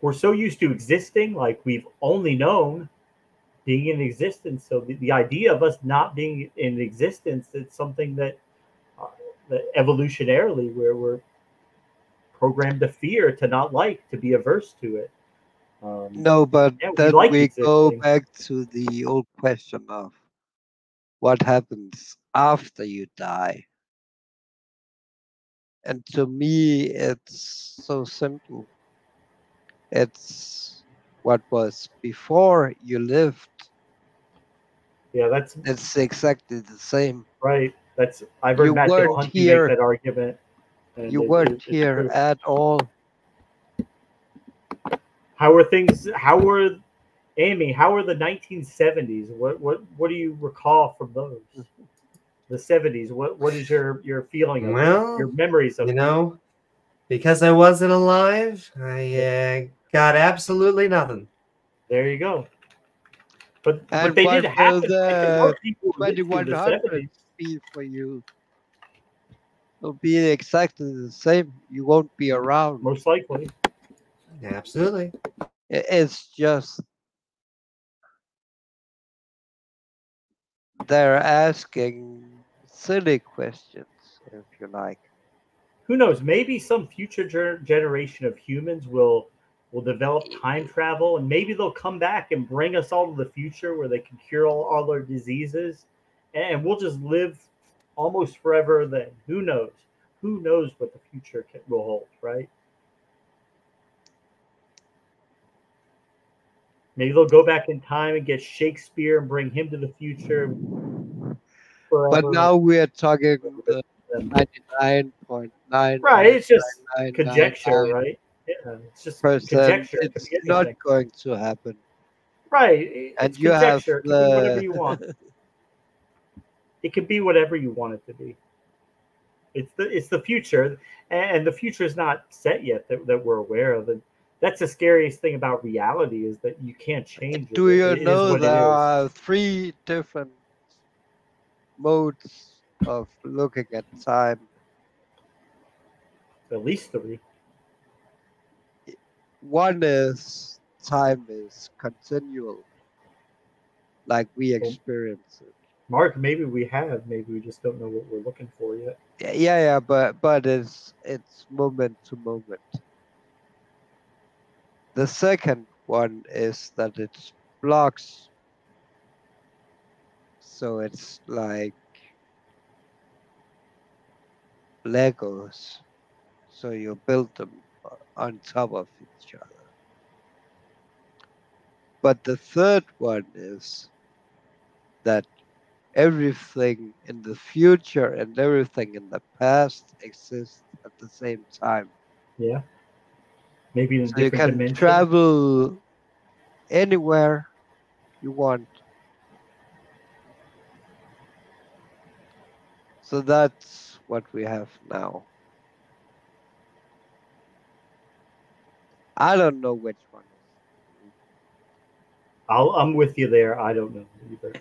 We're so used to existing, like we've only known being in existence. So the idea of us not being in existence, it's something that evolutionarily we're programmed to fear, to not like, to be averse to it. No, but then we go back to the old question of what happens after you die. And to me, it's so simple. It's what was before you lived. Yeah, it's exactly the same. Right. I've heard Matt Dillahunty make that argument. You weren't here at all. How were Amy, how were the 1970s? What do you recall from those? The 70s. What is your feeling of your memories of because I wasn't alive, I got absolutely nothing. There you go. But they did happen. The 2100 be for you. It'll be exactly the same. You won't be around. Most likely. Absolutely. It's just they're asking silly questions, if you like. Who knows? Maybe some future generation of humans will will develop time travel, and maybe they'll come back and bring us all to the future where they can cure all our diseases, and we'll just live almost forever then. Who knows? Who knows what the future will hold, right? Maybe they'll go back in time and get Shakespeare and bring him to the future forever. But now we are talking the 99.9. Right, it's just conjecture, right? Yeah, it's just conjecture. It's not going to happen. Right, and it's you have conjecture. It can be whatever you want. It can be whatever you want it to be. It's the future, and the future is not set yet that we're aware of. And that's the scariest thing about reality, is that you can't change it. Do you know there are 3 different modes of looking at time? At least 3. One is time is continual, like we experience it. Mark, maybe we have. Maybe we just don't know what we're looking for yet. Yeah, but it's moment to moment. The second one is that it blocks. So it's like Legos. So you build them on top of each other. But the third one is that everything in the future and everything in the past exists at the same time. Yeah. Maybe in a So you different can dimension. travel anywhere you want. So that's what we have now. I don't know which one. I'm with you there. I don't know either.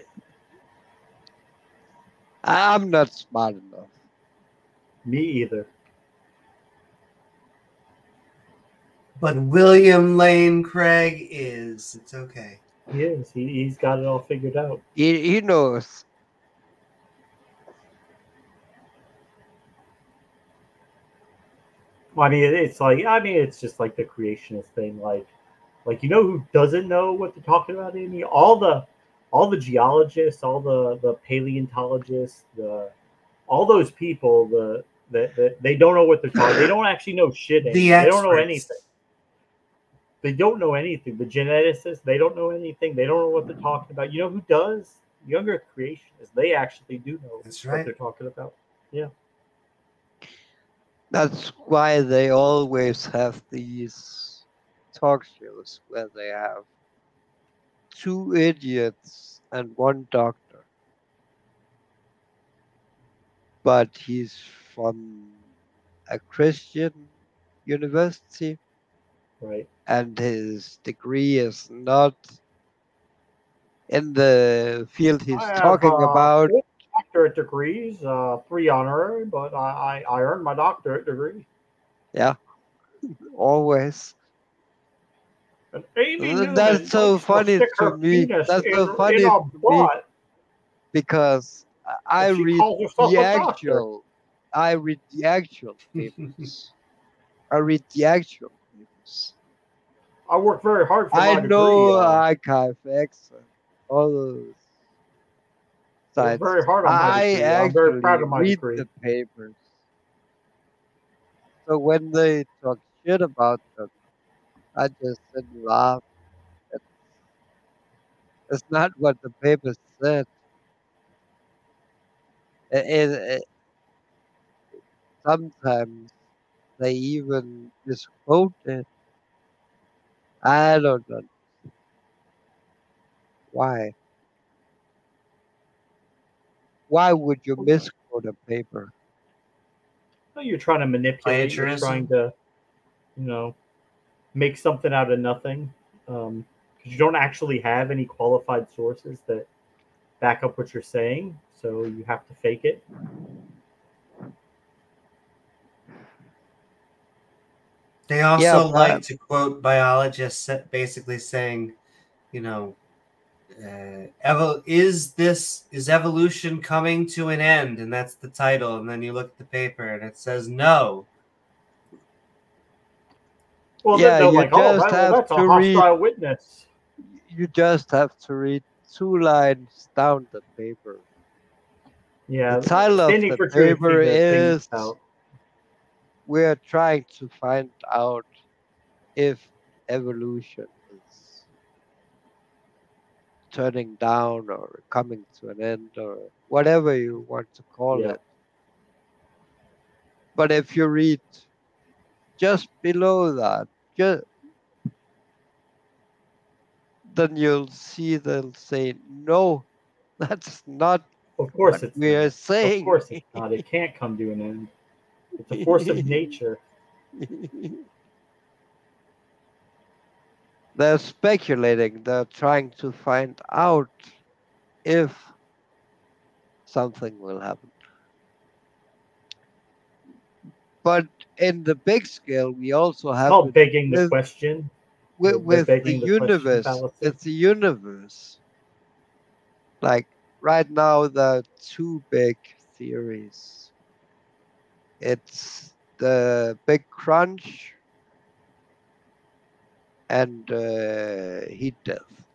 I'm not smart enough. Me either. But William Lane Craig is. It's okay. He is. He's got it all figured out. He knows. Well, I mean, it's just like the creationist thing. Like who doesn't know what they're talking about, Amy? All the geologists, all the paleontologists, all those people, that they don't know what they're talking. They don't actually know shit. They don't know anything. They don't know anything. The geneticists, they don't know anything. They don't know what they're talking about. You know who does? Younger creationists. They actually do know what they're talking about. Yeah. That's why they always have these talk shows where they have 2 idiots and 1 doctor. But he's from a Christian university. Right. And his degree is not in the field he's talking about. 4 doctorate degrees, 3 honorary, but I earned my doctorate degree. Yeah, always. And Amy That's so funny to me. That's so funny to me because I read the actual. I read the actual papers. I read the actual papers. I work very hard for my degree. I know ArchiveX and all those sites. Very hard on my degree. I'm very proud of my read degree. the papers. So when they talk shit about them, I just sit and laugh. It's not what the paper said. Sometimes they even misquote it. I don't know. Why? Why would you misquote a paper? Well, you're trying to manipulate. You're trying to, make something out of nothing. Because you don't actually have any qualified sources that back up what you're saying. So you have to fake it. They also like to quote biologists basically saying, is evolution coming to an end? And that's the title. And then you look at the paper and it says no. Well, Yeah, then they're you like, oh, just well, have that's a to hostile read. witness. You just have to read 2 lines down the paper. Yeah, The title of Standing the for Truth paper seems to think is out. "We're trying to find out if evolution is turning down or coming to an end or whatever you want to call Yeah. it." But if you read just below that, then you'll see they'll say, no, that's not Of course what it's we are not. saying. Of course it's not. It can't come to an end. It's a force of nature. They're speculating. They're trying to find out if something will happen. But in the big scale, we also have Called begging the question. with the begging the question universe. fallacy. It's the universe. Like right now, there are 2 big theories. It's the Big Crunch and heat death.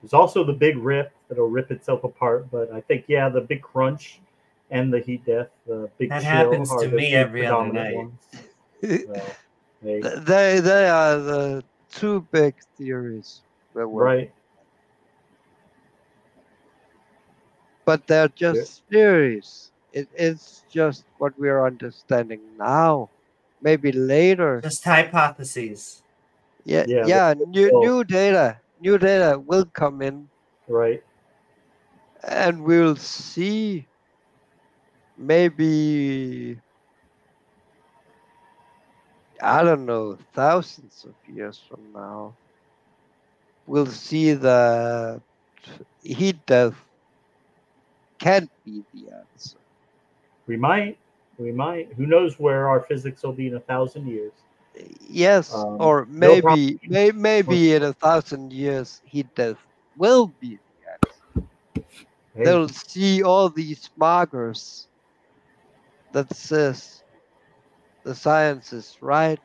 There's also the big rip that'll rip itself apart, but I think the big crunch and the heat death, the big That chill happens are to the me 2 every other predominant night. ones. Well, They are the 2 big theories we're working. Right. But they're just theories. It's just what we're understanding now. Maybe later. Just hypotheses. Yeah. New data will come in. Right. And we'll see. Maybe, I don't know, thousands of years from now, we'll see the heat death can't be the answer. We might. Who knows where our physics will be in 1,000 years? Yes, or maybe in 1,000 years, heat death will be the answer. Hey. They'll see all these markers that says the science is right.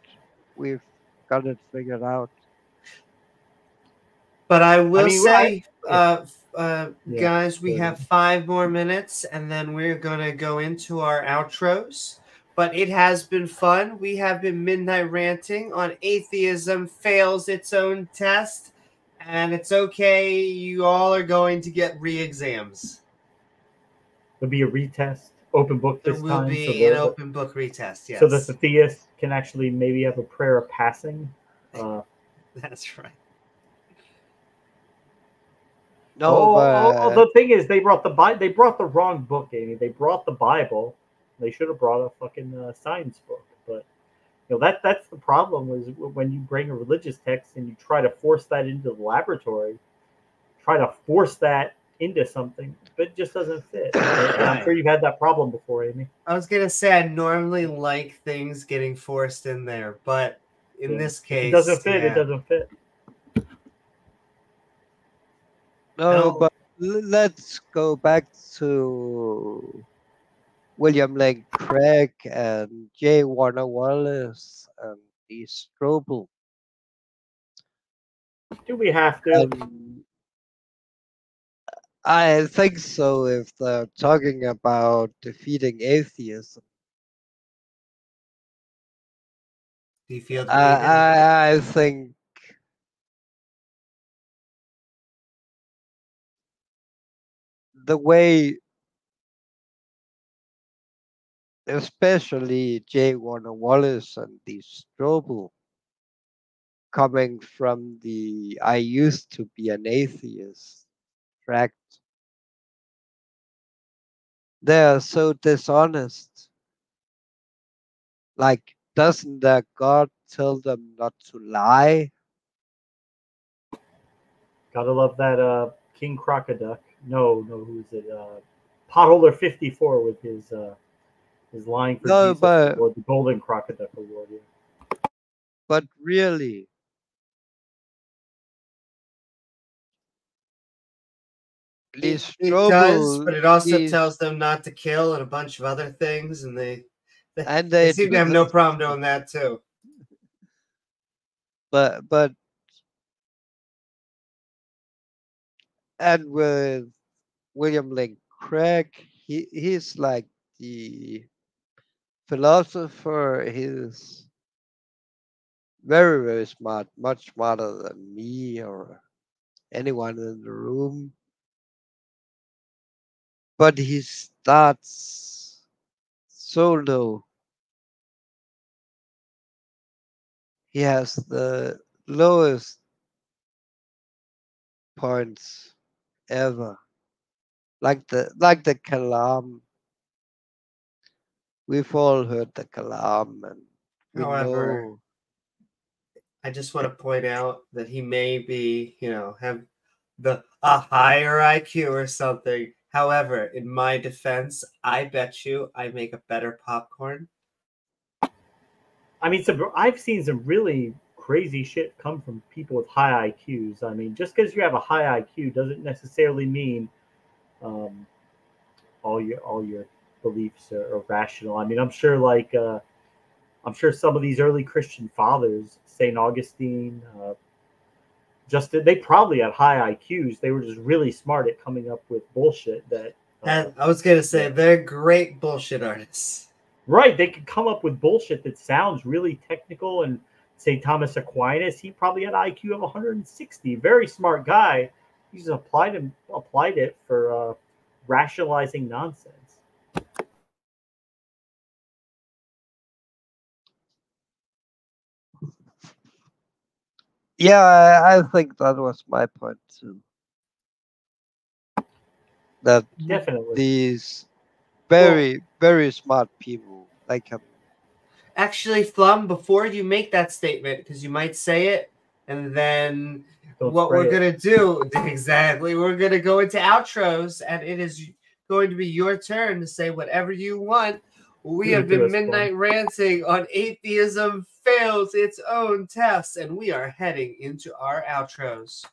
We've got it figured out. But I will say, guys, we have 5 more minutes, and then we're going to go into our outros. But it has been fun. We have been midnight ranting on atheism fails its own test, and it's okay. You all are going to get re-exams. There'll be a retest, open book this time. There will be an open book retest, yes. So that the theist can actually maybe have a prayer of passing. That's right. No, the thing is, they brought the wrong book, Amy. They brought the Bible. They should have brought a fucking science book. But that's the problem, is when you bring a religious text and you try to force that into the laboratory, try to force that into something, but it just doesn't fit. I'm sure you've had that problem before, Amy. I was gonna say I normally like things getting forced in there, but in this case, if it doesn't fit. It doesn't fit. No, but let's go back to William Lane Craig and J. Warner Wallace and Lee Strobel. Do we have to? I think so, if they're talking about defeating atheism. Do you feel I think the way, especially J. Warner Wallace and Lee Strobel, coming from the "I used to be an atheist" tract, they are so dishonest. Like, doesn't their God tell them not to lie? Gotta love that King Crocoduck. No, who is it? Potholder 54 with his line for Jesus Award, the Golden Crocoduck Award. Yeah. But really, it does, but it also tells them not to kill and a bunch of other things, and they seem to have no problem doing that too. but and with William Lane Craig, he's like the philosopher. He's very, very smart, much smarter than me or anyone in the room. But he starts so low. He has the lowest points ever. Like the Kalam. We've all heard the Kalam, and we However, know. I just want to point out that he may be, have a higher IQ or something. However, in my defense, I bet you I make a better popcorn. I mean, I've seen some really crazy shit come from people with high IQs. I mean, just because you have a high IQ doesn't necessarily mean all your beliefs are rational. I mean, I'm sure some of these early Christian fathers, St. Augustine, they probably had high IQs. They were just really smart at coming up with bullshit that. I was gonna say they're great bullshit artists. Right, they could come up with bullshit that sounds really technical. And St. Thomas Aquinas, he probably had an IQ of 160. Very smart guy. He just applied it for rationalizing nonsense. Yeah, I think that was my point too. That definitely these very, very smart people like him. Actually, Flum, before you make that statement, because you might say it, and then what we're going to do, exactly, we're going to go into outros, and it is going to be your turn to say whatever you want. We have been Midnight Ranting on Atheism Fails Its Own Tests, and we are heading into our outros.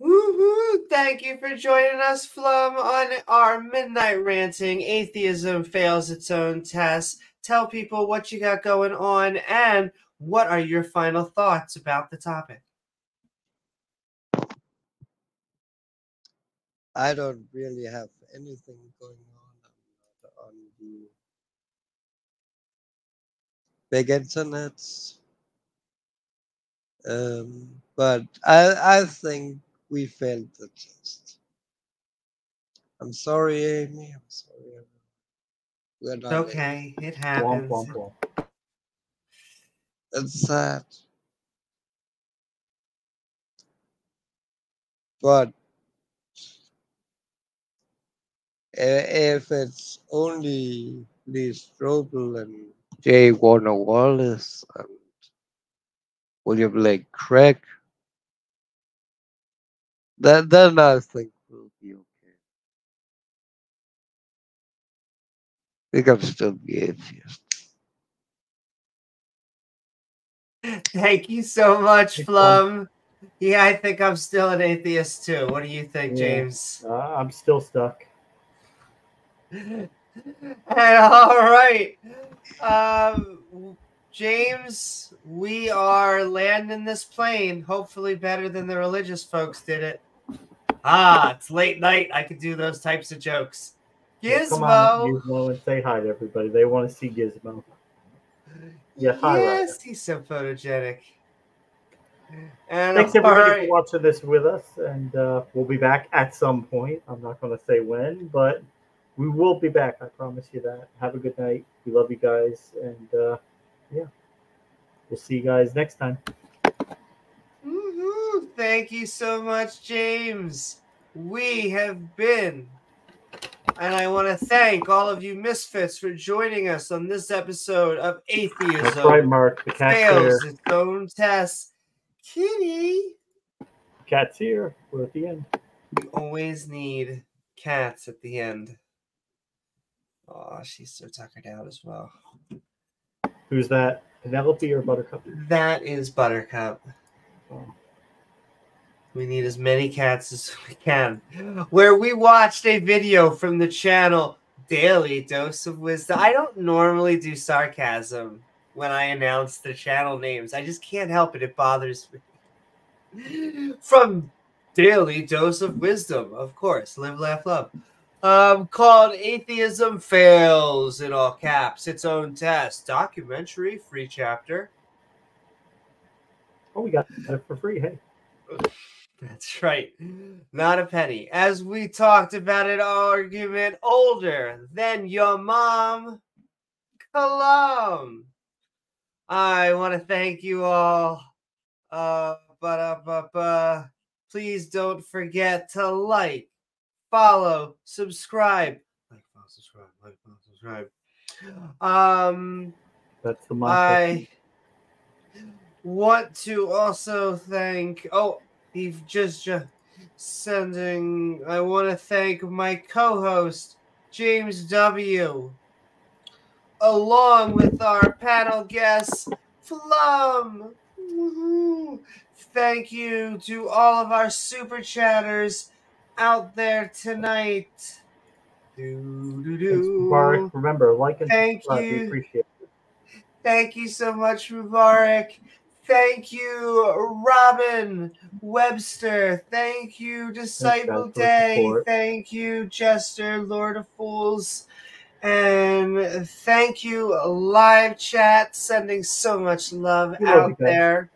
Woohoo! Thank you for joining us, Flum, on our Midnight Ranting. Atheism Fails Its Own Test. Tell people what you got going on and what are your final thoughts about the topic. I don't really have anything going on the big internets. But I think we failed the test. I'm sorry, Amy. I'm sorry, everyone. We're not okay. It happens. It's sad. But if it's only Lee Strobel and J. Warner Wallace and William Lane Craig, then I think we'll be okay. We can still be atheists. Thank you so much, Flum. Yeah, I think I'm still an atheist too. What do you think, James? I'm still stuck. And all right, James, we are landing this plane, hopefully better than the religious folks did it. It's late night. I could do those types of jokes. Gizmo. Come on, Gizmo, and say hi to everybody. They want to see Gizmo. Yeah, hi, yes, he's so photogenic. And thanks everybody for watching this with us, and we'll be back at some point. I'm not going to say when, but we will be back. I promise you that. Have a good night. We love you guys, and yeah, we'll see you guys next time. Woo-hoo. Thank you so much, James. We have been, and I want to thank all of you misfits for joining us on this episode of Atheism. That's right, Mark. The cat's Fails here. Its Own Test. Kitty. Cat's here. We're at the end. We always need cats at the end. Oh, she's so tuckered out as well. Who's that? Penelope or Buttercup? That is Buttercup. Oh. We need as many cats as we can. Where we watched a video from the channel Daily Dose of Wisdom. I don't normally do sarcasm when I announce the channel names. I just can't help it. It bothers me. From Daily Dose of Wisdom, of course. Live, laugh, love. Called Atheism Fails, in all caps, its own test. Documentary, free chapter. Oh, we got it for free. Hey. That's right. Not a penny. As we talked about an argument older than your mom, Colum. I want to thank you all. Please don't forget to like, follow, subscribe. Like, follow, subscribe. Like, follow, subscribe. That's the I want to also thank. Oh, he's just sending. I want to thank my co-host James W. Along with our panel guest Flum. Woo-hoo. Thank you to all of our super chatters out there tonight. Mubarak, remember, like and subscribe. We appreciate it. Thank you so much, Mubarak. Thank you, Robin Webster. Thank you, Disciple Day. Thank you, Jester, Lord of Fools. And thank you, live chat, sending so much love out there.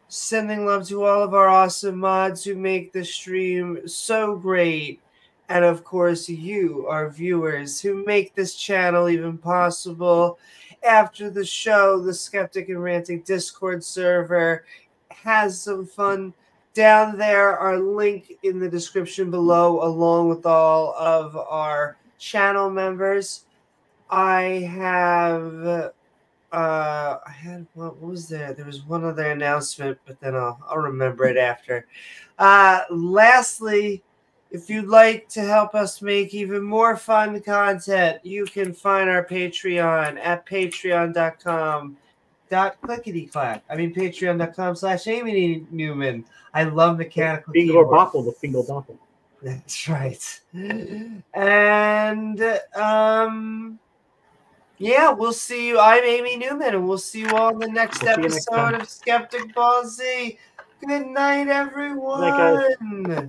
Sending love to all of our awesome mods who make the stream so great. And of course, you, our viewers, who make this channel even possible. After the show, the Skeptic and Ranting Discord server has some fun. Down there, our link in the description below, along with all of our channel members. I had what was there? There was one other announcement, but then I'll remember it after. Lastly, if you'd like to help us make even more fun content, you can find our Patreon at patreon.com/clickety-clack. I mean, patreon.com/Amy Newman. I love mechanical Fingal Doppel, the Fingal Doppel. That's right. And yeah, we'll see you. I'm Amy Newman, and we'll see you all in the next episode of Skeptic Ball Z. Good night, everyone. Good night, guys.